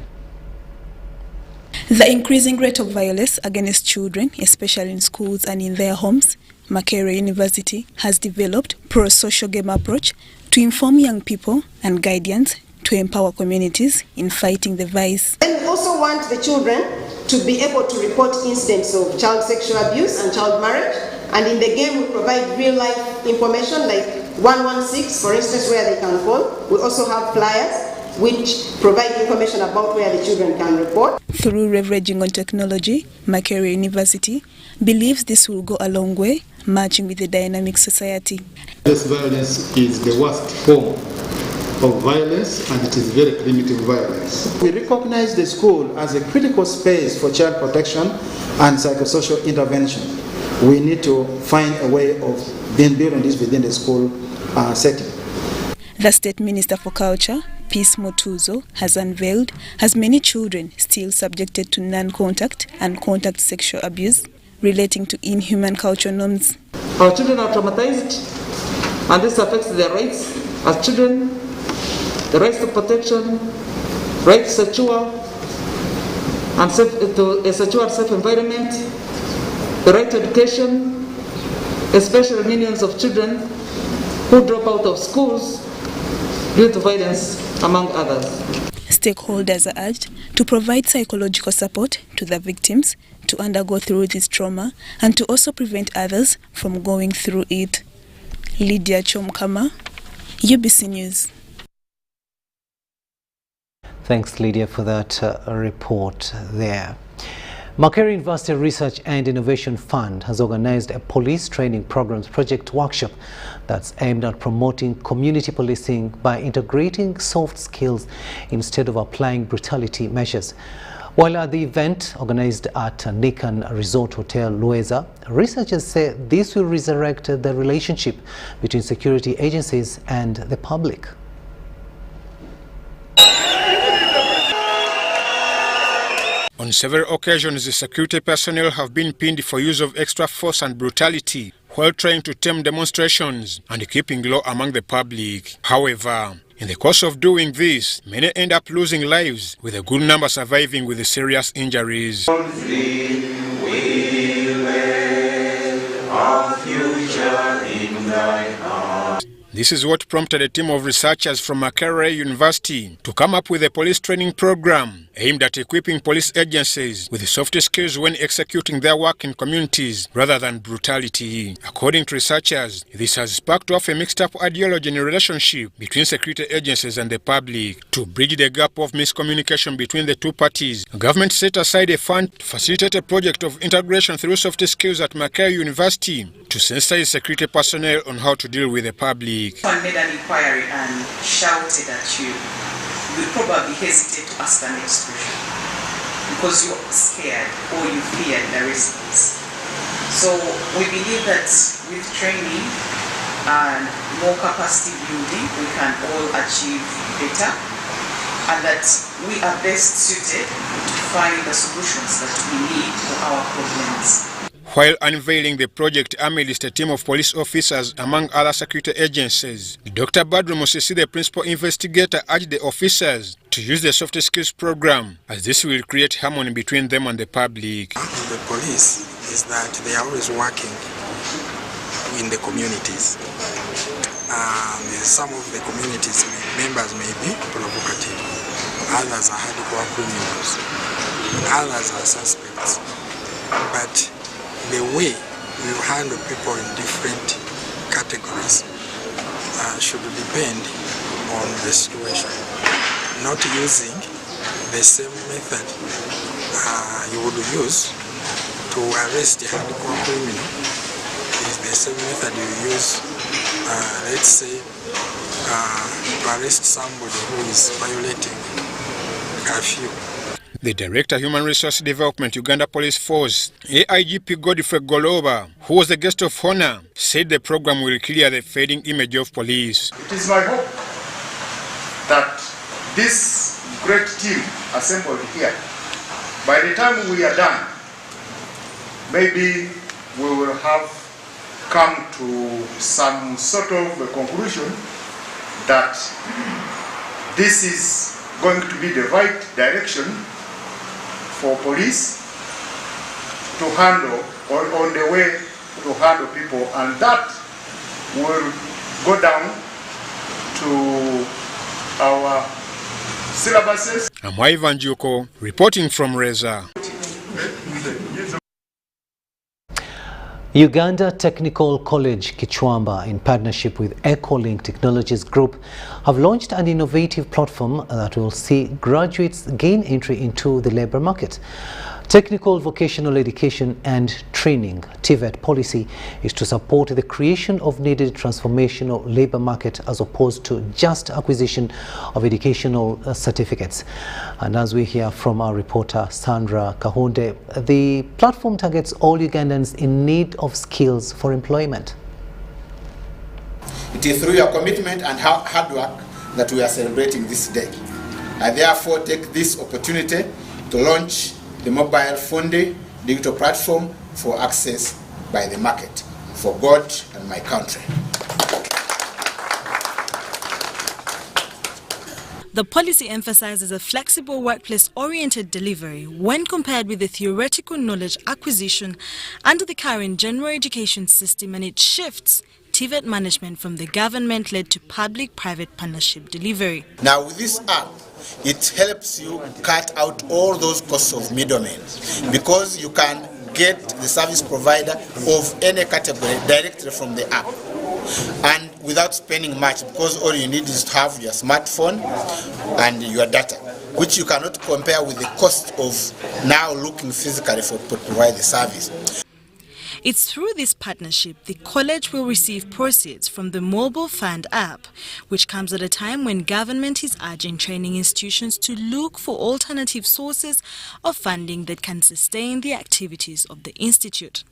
The increasing rate of violence against children, especially in schools and in their homes, Makerere University has developed a pro-social game approach to inform young people and guardians to empower communities in fighting the vice. And we also want the children to be able to report incidents of child sexual abuse and child marriage. And in the game, we provide real-life information like 116, for instance, where they can call. We also have flyers which provide information about where the children can report. Through leveraging on technology, Makerere University believes this will go a long way, matching with the dynamic society. This violence is the worst form of violence, and it is very primitive violence. We recognize the school as a critical space for child protection and psychosocial intervention. We need to find a way of building this within the school setting. The State Minister for Culture, Peace Mutuzo, has unveiled as many children still subjected to non-contact and contact sexual abuse relating to inhuman cultural norms. Our children are traumatized, and this affects their rights as children, the rights to protection, right to sexual and to a sexual safe environment, the right to education, especially millions of children who drop out of schools due to violence, among others. Stakeholders are urged to provide psychological support to the victims to undergo through this trauma and to also prevent others from going through it. Lydia Chomkama, UBC News. Thanks, Lydia, for that report there. Makerere University Research and Innovation Fund has organized a police training programs project workshop that's aimed at promoting community policing by integrating soft skills instead of applying brutality measures. While at the event organized at Nikan Resort Hotel, Lueza, researchers say this will resurrect the relationship between security agencies and the public. On several occasions, the security personnel have been pinned for use of extra force and brutality while trying to tame demonstrations and keeping law among the public. However, in the course of doing this, many end up losing lives, with a good number surviving with serious injuries. This is what prompted a team of researchers from Makerere University to come up with a police training program aimed at equipping police agencies with soft skills when executing their work in communities rather than brutality. According to researchers, this has sparked off a mixed-up ideology in a relationship between security agencies and the public. To bridge the gap of miscommunication between the two parties, the government set aside a fund to facilitate a project of integration through soft skills at Makerere University to sensitize security personnel on how to deal with the public. Someone made an inquiry and shouted at you. You would probably hesitate to ask the next question because you're scared or you fear the response. So we believe that with training and more capacity building, we can all achieve better, and that we are best suited to find the solutions that we need for our problems. While unveiling the project amidst a team of police officers among other security agencies, Dr. Badru Mosisi, the principal investigator, urged the officers to use the soft skills program, as this will create harmony between them and the public. The police is that they are always working in the communities. Some of the communities members may be provocative, others are hardcore criminals, others are suspects. But the way we handle people in different categories should depend on the situation. Not using the same method you would use to arrest a hardcore criminal is the same method you use, let's say, to arrest somebody who is violating curfew. The Director of Human Resource Development, Uganda Police Force, AIGP Godfrey Goloba, who was the guest of honor, said the program will clear the fading image of police. It is my hope that this great team assembled here, by the time we are done, maybe we will have come to some sort of a conclusion that this is going to be the right direction for police to handle, or on the way to handle people, and that will go down to our syllabuses. I'm Ivan Juko, reporting from Reza. Uganda Technical College Kichwamba, in partnership with ECHOLINK Technologies Group, have launched an innovative platform that will see graduates gain entry into the labour market. Technical Vocational Education and Training TVET policy is to support the creation of needed transformational labour market as opposed to just acquisition of educational certificates. And as we hear from our reporter Sandra Kahunde, the platform targets all Ugandans in need of skills for employment. It is through your commitment and hard work that we are celebrating this day. I therefore take this opportunity to launch the mobile Funde digital platform for access by the market for God and my country. The policy emphasizes a flexible workplace-oriented delivery when compared with the theoretical knowledge acquisition under the current general education system, and it shifts TVET management from the government-led to public-private partnership delivery. Now with this app, it helps you cut out all those costs of middlemen, because you can get the service provider of any category directly from the app and without spending much, because all you need is to have your smartphone and your data, which you cannot compare with the cost of now looking physically to provide the service. It's through this partnership the college will receive proceeds from the Mobile Fund app, which comes at a time when government is urging training institutions to look for alternative sources of funding that can sustain the activities of the institute.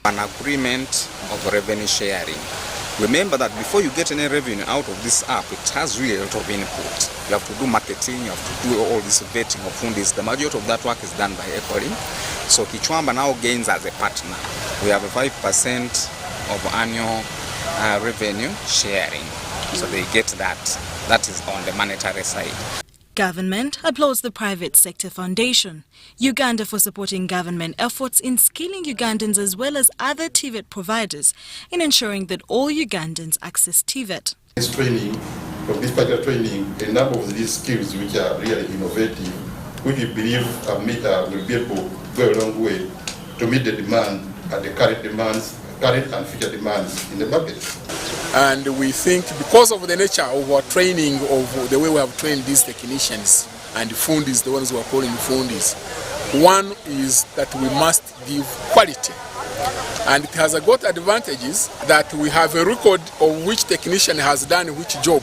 An agreement of revenue sharing. Remember that before you get any revenue out of this app, it has really a lot of input. You have to do marketing, you have to do all this vetting of fundis. The majority of that work is done by ECHOLINK. So Kichwamba now gains as a partner. We have a 5% of annual revenue sharing. So they get that. That is on the monetary side. Government applauds the private sector foundation, Uganda, for supporting government efforts in skilling Ugandans as well as other TVET providers in ensuring that all Ugandans access TVET. This training, from this particular training, a number of these skills which are really innovative, which we believe will be able to go a long way to meet the demand and the current and future demands in the market. And we think because of the nature of our training, of the way we have trained these technicians and fundis, the ones who are calling fundis, one is that we must give quality. And it has got advantages that we have a record of which technician has done which job.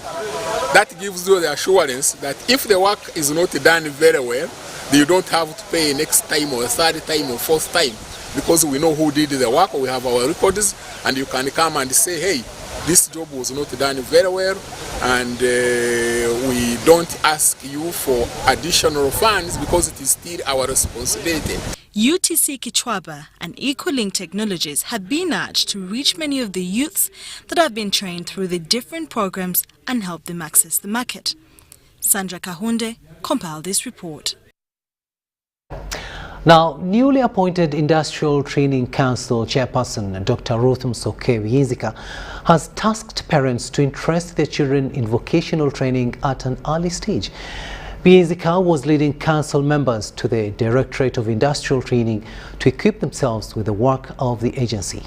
That gives you the assurance that if the work is not done very well, you don't have to pay next time or a third time or fourth time, because we know who did the work, we have our records, and you can come and say, hey, this job was not done very well, and we don't ask you for additional funds because it is still our responsibility. UTC Kichwaba and ECHOLINK technologies have been urged to reach many of the youths that have been trained through the different programs and help them access the market. Sandra Kahunde compiled this report. Now, newly appointed Industrial Training Council Chairperson Dr. Ruth Msoke has tasked parents to interest their children in vocational training at an early stage. Bienzika was leading council members to the Directorate of Industrial Training to equip themselves with the work of the agency.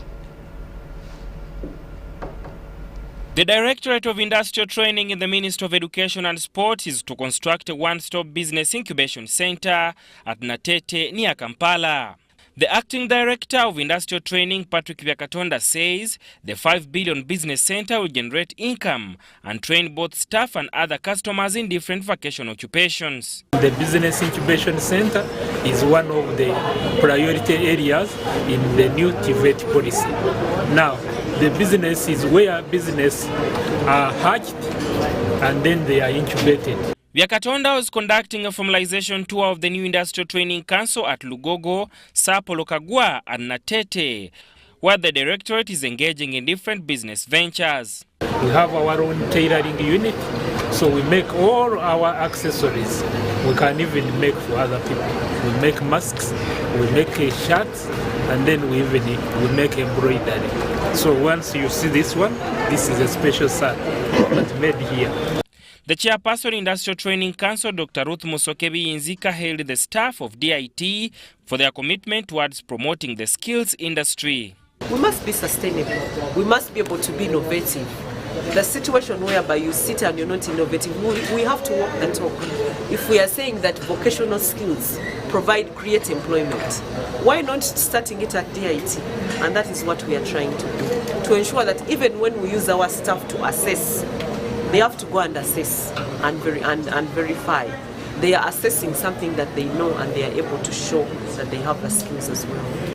The Directorate of Industrial Training in the Ministry of Education and Sport is to construct a one-stop business incubation center at Natete near Kampala. The Acting Director of Industrial Training, Patrick Byakatonda, says the 5 billion business center will generate income and train both staff and other customers in different vocational occupations. The Business Incubation Center is one of the priority areas in the new TVET policy. Now, the business is where business are hatched and then they are incubated. Byakatonda was conducting a formalization tour of the new Industrial Training Council at Lugogo, Sapolo Kagwa and Natete, where the Directorate is engaging in different business ventures. We have our own tailoring unit, so we make all our accessories. We can even make for other people. We make masks, we make shirts, and then we make embroidery. So once you see this one, this is a special set that's made here. The Chairperson Industrial Training Council, Dr. Ruth Msoke Bienzika, hailed the staff of DIT for their commitment towards promoting the skills industry. We must be sustainable. We must be able to be innovative. The situation whereby you sit and you're not innovative, we have to walk the talk. If we are saying that vocational skills create employment, why not starting it at DIT? And that is what we are trying to do, to ensure that even when we use our staff to assess, they have to go and assess and verify. They are assessing something that they know and they are able to show that they have the skills as well.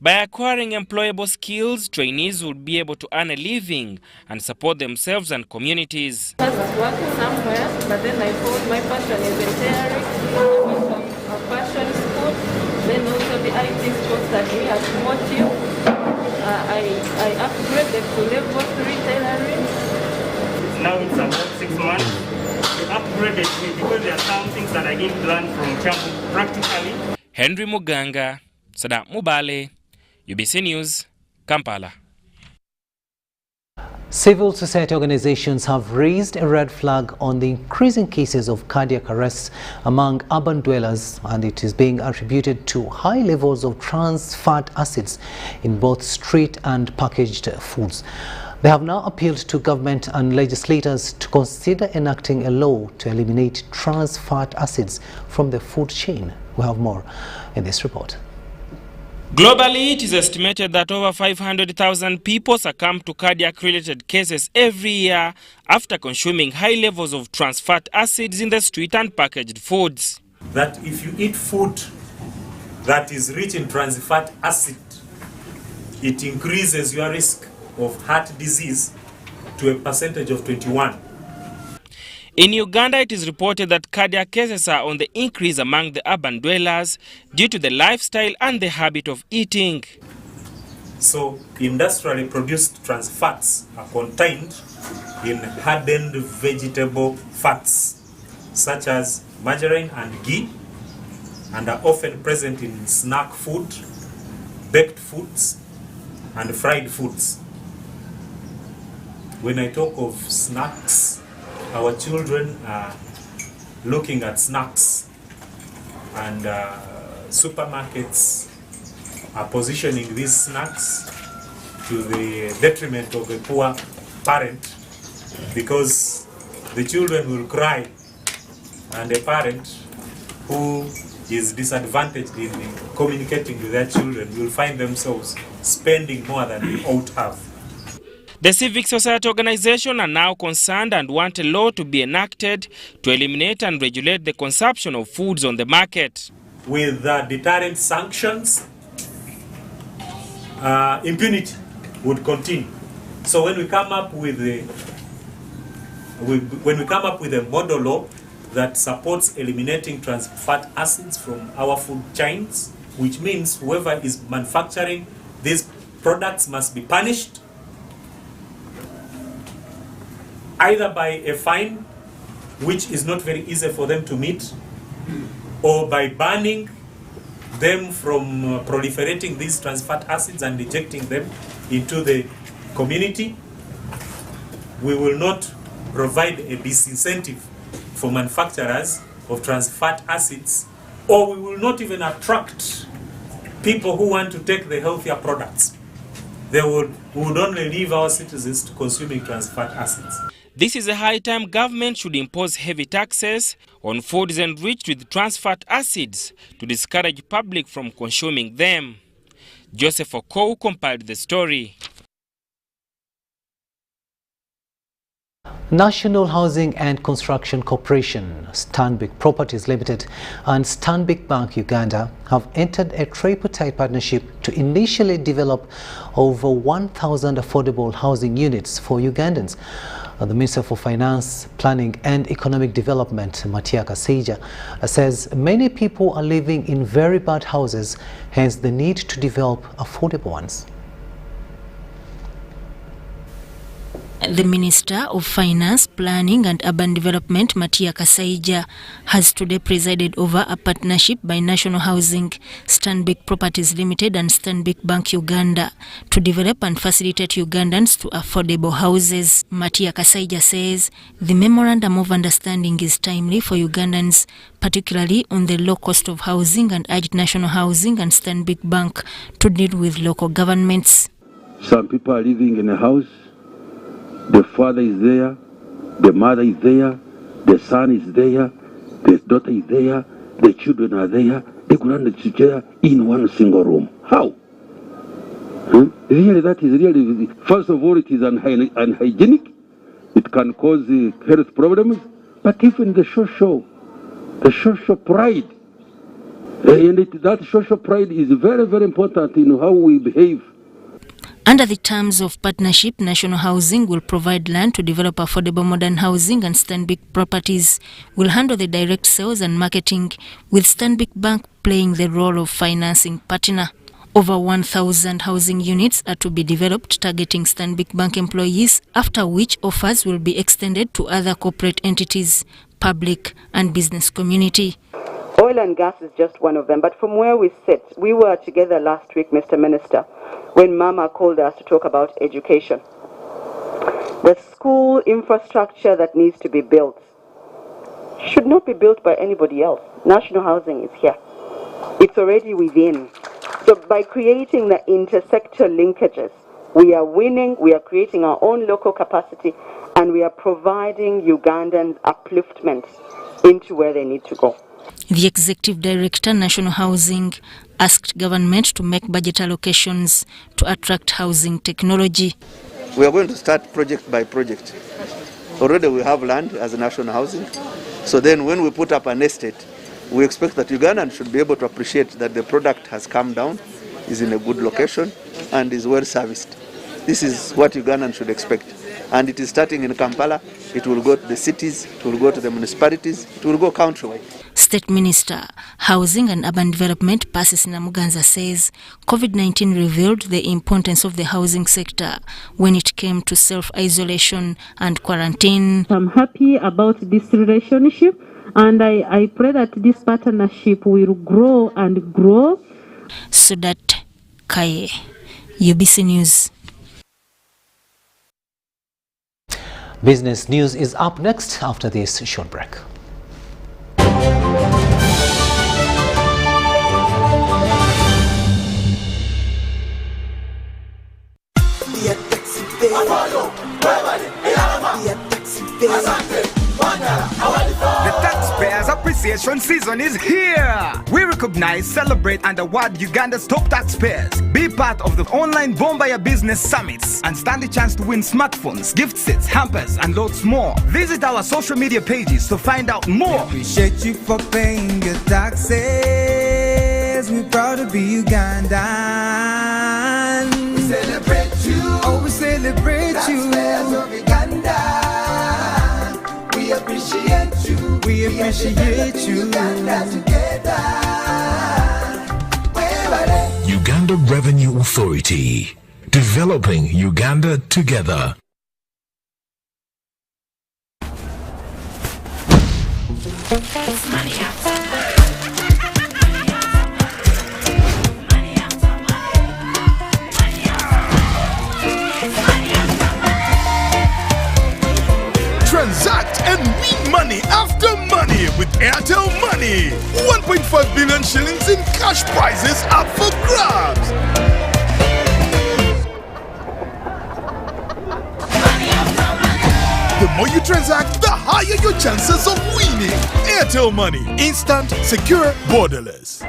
By acquiring employable skills, trainees will be able to earn a living and support themselves and communities. I was working somewhere, but then I found my passion is in tailoring. I went to a fashion school, then also the IT sponsored me at Motive. I upgraded to level 3 tailoring. Now it's about 6 months. Upgraded me because there are some things that I didn't learn from camp practically. Henry Muganga, Sada Mubale, UBC News, Kampala. Civil society organizations have raised a red flag on the increasing cases of cardiac arrests among urban dwellers, and it is being attributed to high levels of trans fat acids in both street and packaged foods. They have now appealed to government and legislators to consider enacting a law to eliminate trans fat acids from the food chain. We have more in this report. Globally, it is estimated that over 500,000 people succumb to cardiac-related cases every year after consuming high levels of trans fat acids in the street and packaged foods. That if you eat food that is rich in trans fat acid, it increases your risk of heart disease to a percentage of 21. In Uganda, it is reported that cardiac cases are on the increase among the urban dwellers due to the lifestyle and the habit of eating. So, industrially produced trans fats are contained in hardened vegetable fats, such as margarine and ghee, and are often present in snack food, baked foods, and fried foods. When I talk of snacks, our children are looking at snacks, and supermarkets are positioning these snacks to the detriment of a poor parent, because the children will cry, and a parent who is disadvantaged in communicating with their children will find themselves spending more than they ought to have. The civic society organizations are now concerned and want a law to be enacted to eliminate and regulate the consumption of foods on the market. With deterrent sanctions, impunity would continue. So when we come up with a model law that supports eliminating trans fat acids from our food chains, which means whoever is manufacturing these products must be punished, either by a fine, which is not very easy for them to meet, or by banning them from proliferating these trans fat acids and injecting them into the community. We will not provide a disincentive for manufacturers of trans fat acids, or we will not even attract people who want to take the healthier products. We would only leave our citizens to consuming trans fat acids. This is a high time government should impose heavy taxes on foods enriched with trans fat acids to discourage public from consuming them. Joseph Okou compiled the story. National Housing and Construction Corporation, Stanbic Properties Limited and Stanbic Bank Uganda have entered a tripartite partnership to initially develop over 1,000 affordable housing units for Ugandans. The Minister for Finance, Planning and Economic Development, Matia Kasaija, says many people are living in very bad houses, hence the need to develop affordable ones. The Minister of Finance, Planning and Urban Development, Matia Kasaija, has today presided over a partnership by National Housing, Stanbic Properties Limited and Stanbic Bank Uganda to develop and facilitate Ugandans to affordable houses. Matia Kasaija says the Memorandum of Understanding is timely for Ugandans, particularly on the low cost of housing, and urged National Housing and Stanbic Bank to deal with local governments. Some people are living in a house. The father is there, the mother is there, the son is there, the daughter is there, the children are there, they could together in one single room. How? Really, that is really, first of all, it is unhygienic. It can cause health problems, but even the social pride, and that social pride is very, very important in how we behave. Under the terms of partnership, National Housing will provide land to develop affordable modern housing, and Stanbic Properties will handle the direct sales and marketing, with Stanbic Bank playing the role of financing partner. Over 1,000 housing units are to be developed targeting Stanbic Bank employees, after which offers will be extended to other corporate entities, public and business community. Oil and gas is just one of them, but from where we sit, we were together last week, Mr. Minister, when Mama called us to talk about education. The school infrastructure that needs to be built should not be built by anybody else. National housing is here. It's already within. So by creating the intersector linkages, we are winning, we are creating our own local capacity, and we are providing Ugandans upliftment into where they need to go. The Executive Director, National Housing, asked government to make budget allocations to attract housing technology. We are going to start project by project. Already we have land as a national housing. So then when we put up an estate, we expect that Ugandans should be able to appreciate that the product has come down, is in a good location, and is well serviced. This is what Ugandans should expect. And it is starting in Kampala, it will go to the cities, it will go to the municipalities, it will go countrywide. State Minister, Housing and Urban Development, Persis Namuganza, says COVID-19 revealed the importance of the housing sector when it came to self-isolation and quarantine. I'm happy about this relationship, and I pray that this partnership will grow and grow. Sudat Kaye, UBC News. Business News is up next after this short break. The Taxpayers Appreciation Season is here. We recognize, celebrate, and award Uganda's top taxpayers. Be part of the online Bombaya Business Summits and stand a chance to win smartphones, gift sets, hampers, and lots more. Visit our social media pages to find out more. We appreciate you for paying your taxes. We're proud to be Ugandan. We celebrate you. Oh, we celebrate you. Taxpayers of Uganda. We appreciate you. We appreciate you. Uganda together. Uganda Revenue Authority. Developing Uganda together. Transact and win money after money with Airtel Money. 1.5 billion shillings in cash prizes up for grabs. The more you transact, the higher your chances of winning. Airtel Money. Instant, secure, borderless.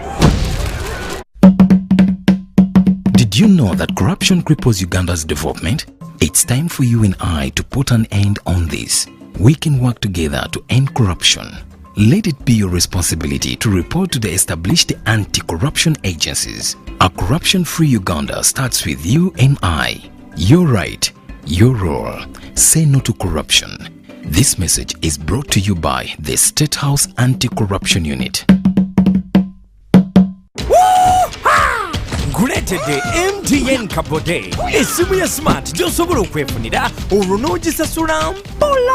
Did you know that corruption cripples Uganda's development? It's time for you and I to put an end on this. We can work together to end corruption. Let it be your responsibility to report to the established anti-corruption agencies. A corruption-free Uganda starts with you and I. Your right, your role. Say no to corruption. This message is brought to you by the State House Anti-Corruption Unit. Kuletedde MTN Kabode esimu ya smart gy'osobola okwefunira olwo n'ogisasula mpola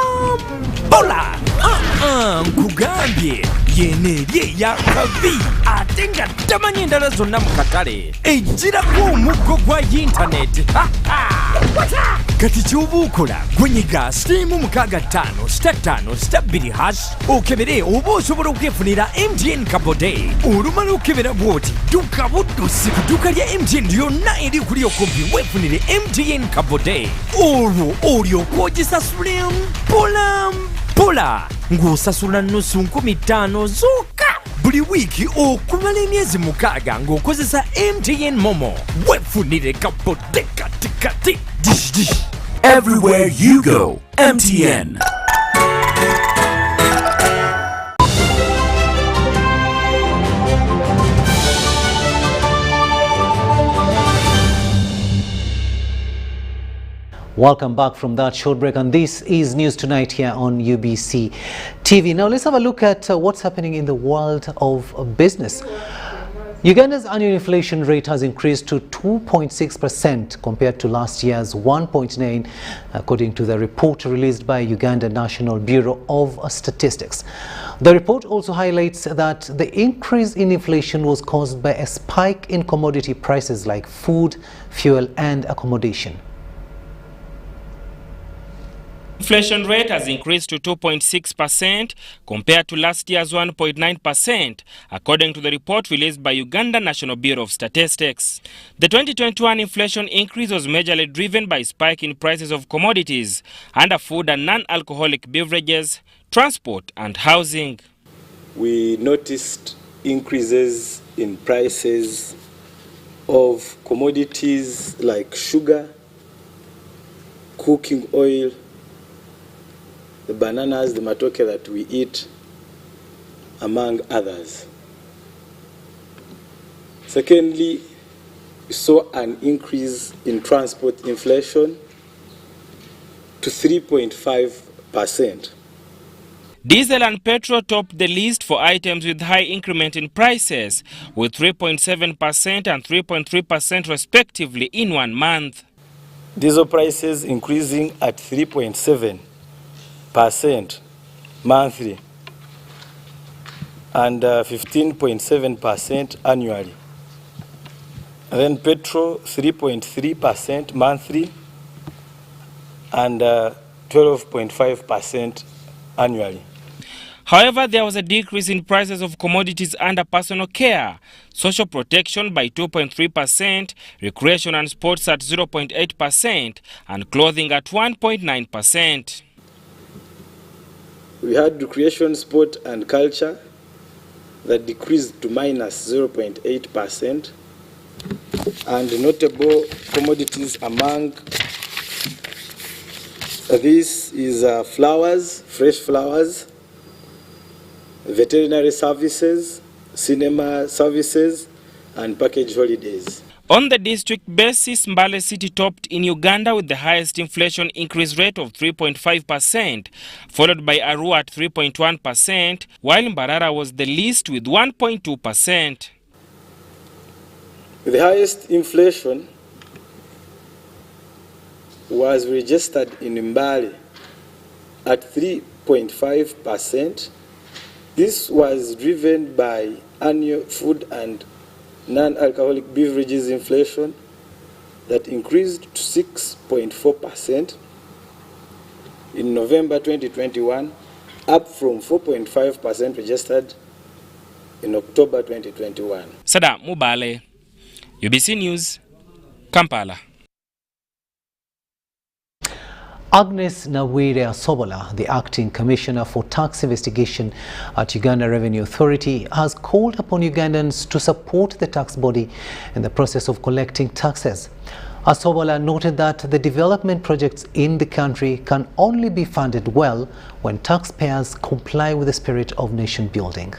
nkugambye yeno eri eya kavi ate nga tamanyi endala zonna mu katale ejjirako omuggo gwa yintaneti kati ky'oba okola gwenyiga *655*2 okebere oba osobola okwefunira MTN Kabode olumala okebera bw'oti dduka buddusi ku dduka lya MTN lyonna eri kuli okumpi weefunire MTN Kabode olwo olyoka ogisasule mpola ng'osasula nusu 15,000 zokka buli wiiki okumala emyezi 6 ng'okozesa MTN Momo weefunire Kabode kati dish. Everywhere you go, MTN. Welcome back from that short break, and this is News Tonight here on UBC TV. Now let's have a look at what's happening in the world of business. Uganda's annual inflation rate has increased to 2.6% compared to last year's 1.9%, according to the report released by Uganda National Bureau of Statistics. The report also highlights that the increase in inflation was caused by a spike in commodity prices like food, fuel, and accommodation. Inflation rate has increased to 2.6% compared to last year's 1.9%, according to the report released by Uganda National Bureau of Statistics. The 2021 inflation increase was majorly driven by a spike in prices of commodities under food and non-alcoholic beverages, transport and housing. We noticed increases in prices of commodities like sugar, cooking oil, the bananas, the matoke that we eat, among others. Secondly, we saw an increase in transport inflation to 3.5%. Diesel and petrol topped the list for items with high increment in prices, with 3.7% and 3.3% respectively in 1 month. Diesel prices increasing at 3.7% monthly and 15.7% annually. And then petrol 3.3% monthly and 12.5% annually. However, there was a decrease in prices of commodities under personal care, social protection by 2.3%, recreation and sports at 0.8%, and clothing at 1.9%. We had recreation, sport and culture that decreased to minus 0.8%, and notable commodities among this is flowers, fresh flowers, veterinary services, cinema services, and package holidays. On the district basis, Mbale City topped in Uganda with the highest inflation increase rate of 3.5%, followed by Arua at 3.1%, while Mbarara was the least with 1.2%. The highest inflation was registered in Mbale at 3.5%. This was driven by annual food and non-alcoholic beverages inflation that increased to 6.4% in November 2021, up from 4.5% registered in October 2021. Sada Mubale, UBC News, Kampala. Agnes Nawire Sobola, the Acting Commissioner for Tax Investigation at Uganda Revenue Authority, has called upon Ugandans to support the tax body in the process of collecting taxes. Sobola noted that the development projects in the country can only be funded well when taxpayers comply with the spirit of nation building.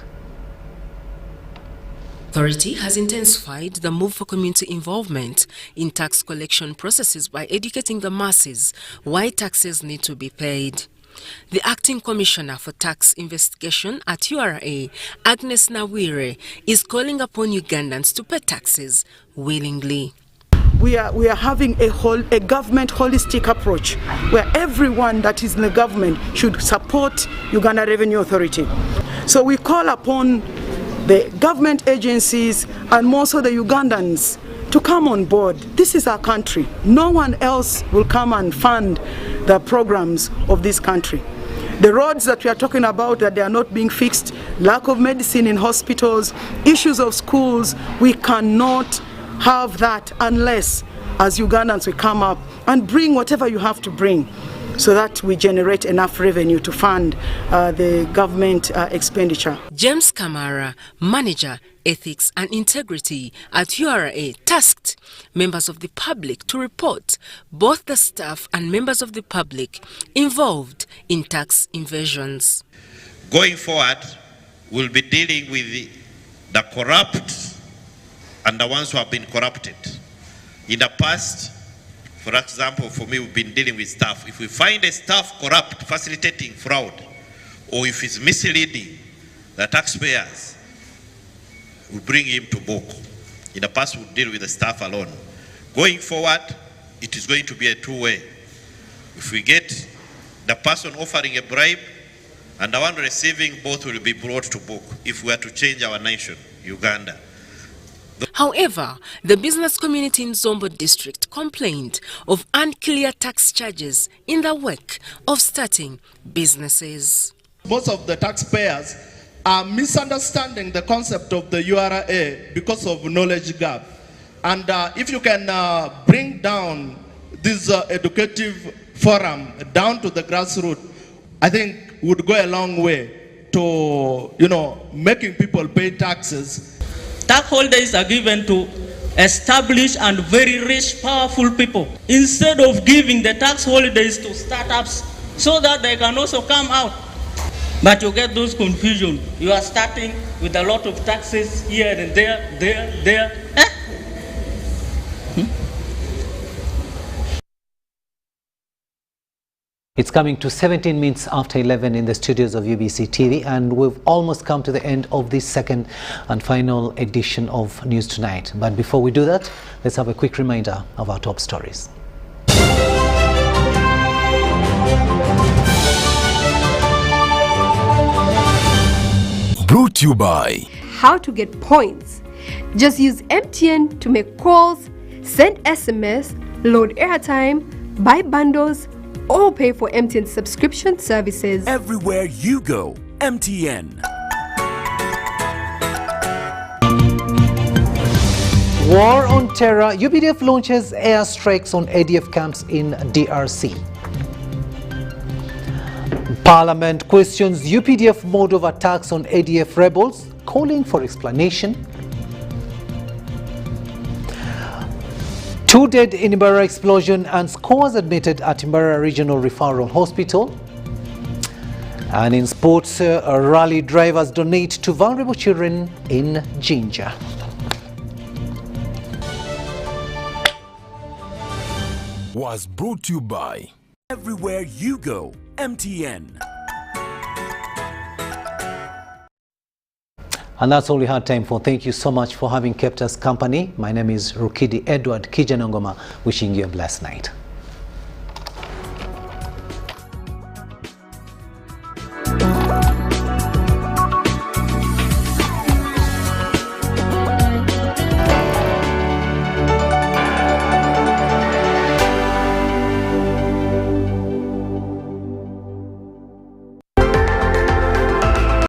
The authority has intensified the move for community involvement in tax collection processes by educating the masses why taxes need to be paid. The Acting Commissioner for Tax Investigation at URA, Agnes Nawire, is calling upon Ugandans to pay taxes willingly. We are having a government holistic approach where everyone that is in the government should support Uganda Revenue Authority. So we call upon the government agencies and more so the Ugandans to come on board. This is our country. No one else will come and fund the programs of this country. The roads that we are talking about, that they are not being fixed, lack of medicine in hospitals, issues of schools, we cannot have that unless as Ugandans we come up and bring whatever you have to bring so that we generate enough revenue to fund the government expenditure. James Kamara, Manager, Ethics and Integrity at URA, tasked members of the public to report both the staff and members of the public involved in tax evasions. Going forward, we'll be dealing with the corrupt and the ones who have been corrupted. In the past, for example, for me, we've been dealing with staff. If we find a staff corrupt, facilitating fraud, or if it's misleading the taxpayers, we bring him to book. In the past, we deal with the staff alone. Going forward, it is going to be a two-way. If we get the person offering a bribe and the one receiving, both will be brought to book if we are to change our nation, Uganda. However, the business community in Zombo district complained of unclear tax charges in the work of starting businesses. Most of the taxpayers are misunderstanding the concept of the URA because of knowledge gap. And if you can bring down this educative forum down to the grassroots, I think would go a long way to, making people pay taxes. Tax holidays are given to established and very rich, powerful people, instead of giving the tax holidays to startups so that they can also come out. But you get those confusion. You are starting with a lot of taxes here and there. It's coming to 17 minutes after 11 in the studios of UBC TV, and we've almost come to the end of this second and final edition of News Tonight. But before we do that, let's have a quick reminder of our top stories. Brought to you by How to get points. Just use MTN to make calls, send SMS, load airtime, buy bundles, or pay for MTN subscription services. Everywhere you go, MTN. War on terror. UPDF launches airstrikes on ADF camps in DRC. Parliament questions UPDF mode of attacks on ADF rebels, calling for explanation. 2 dead in Imbara explosion and scores admitted at Imbara Regional Referral Hospital. And in sports, rally drivers donate to vulnerable children in Jinja. Was brought to you by Everywhere you go, MTN. And that's all we had time for. Thank you so much for having kept us company. My name is Rukidi Edward Kiijanangoma, wishing you a blessed night.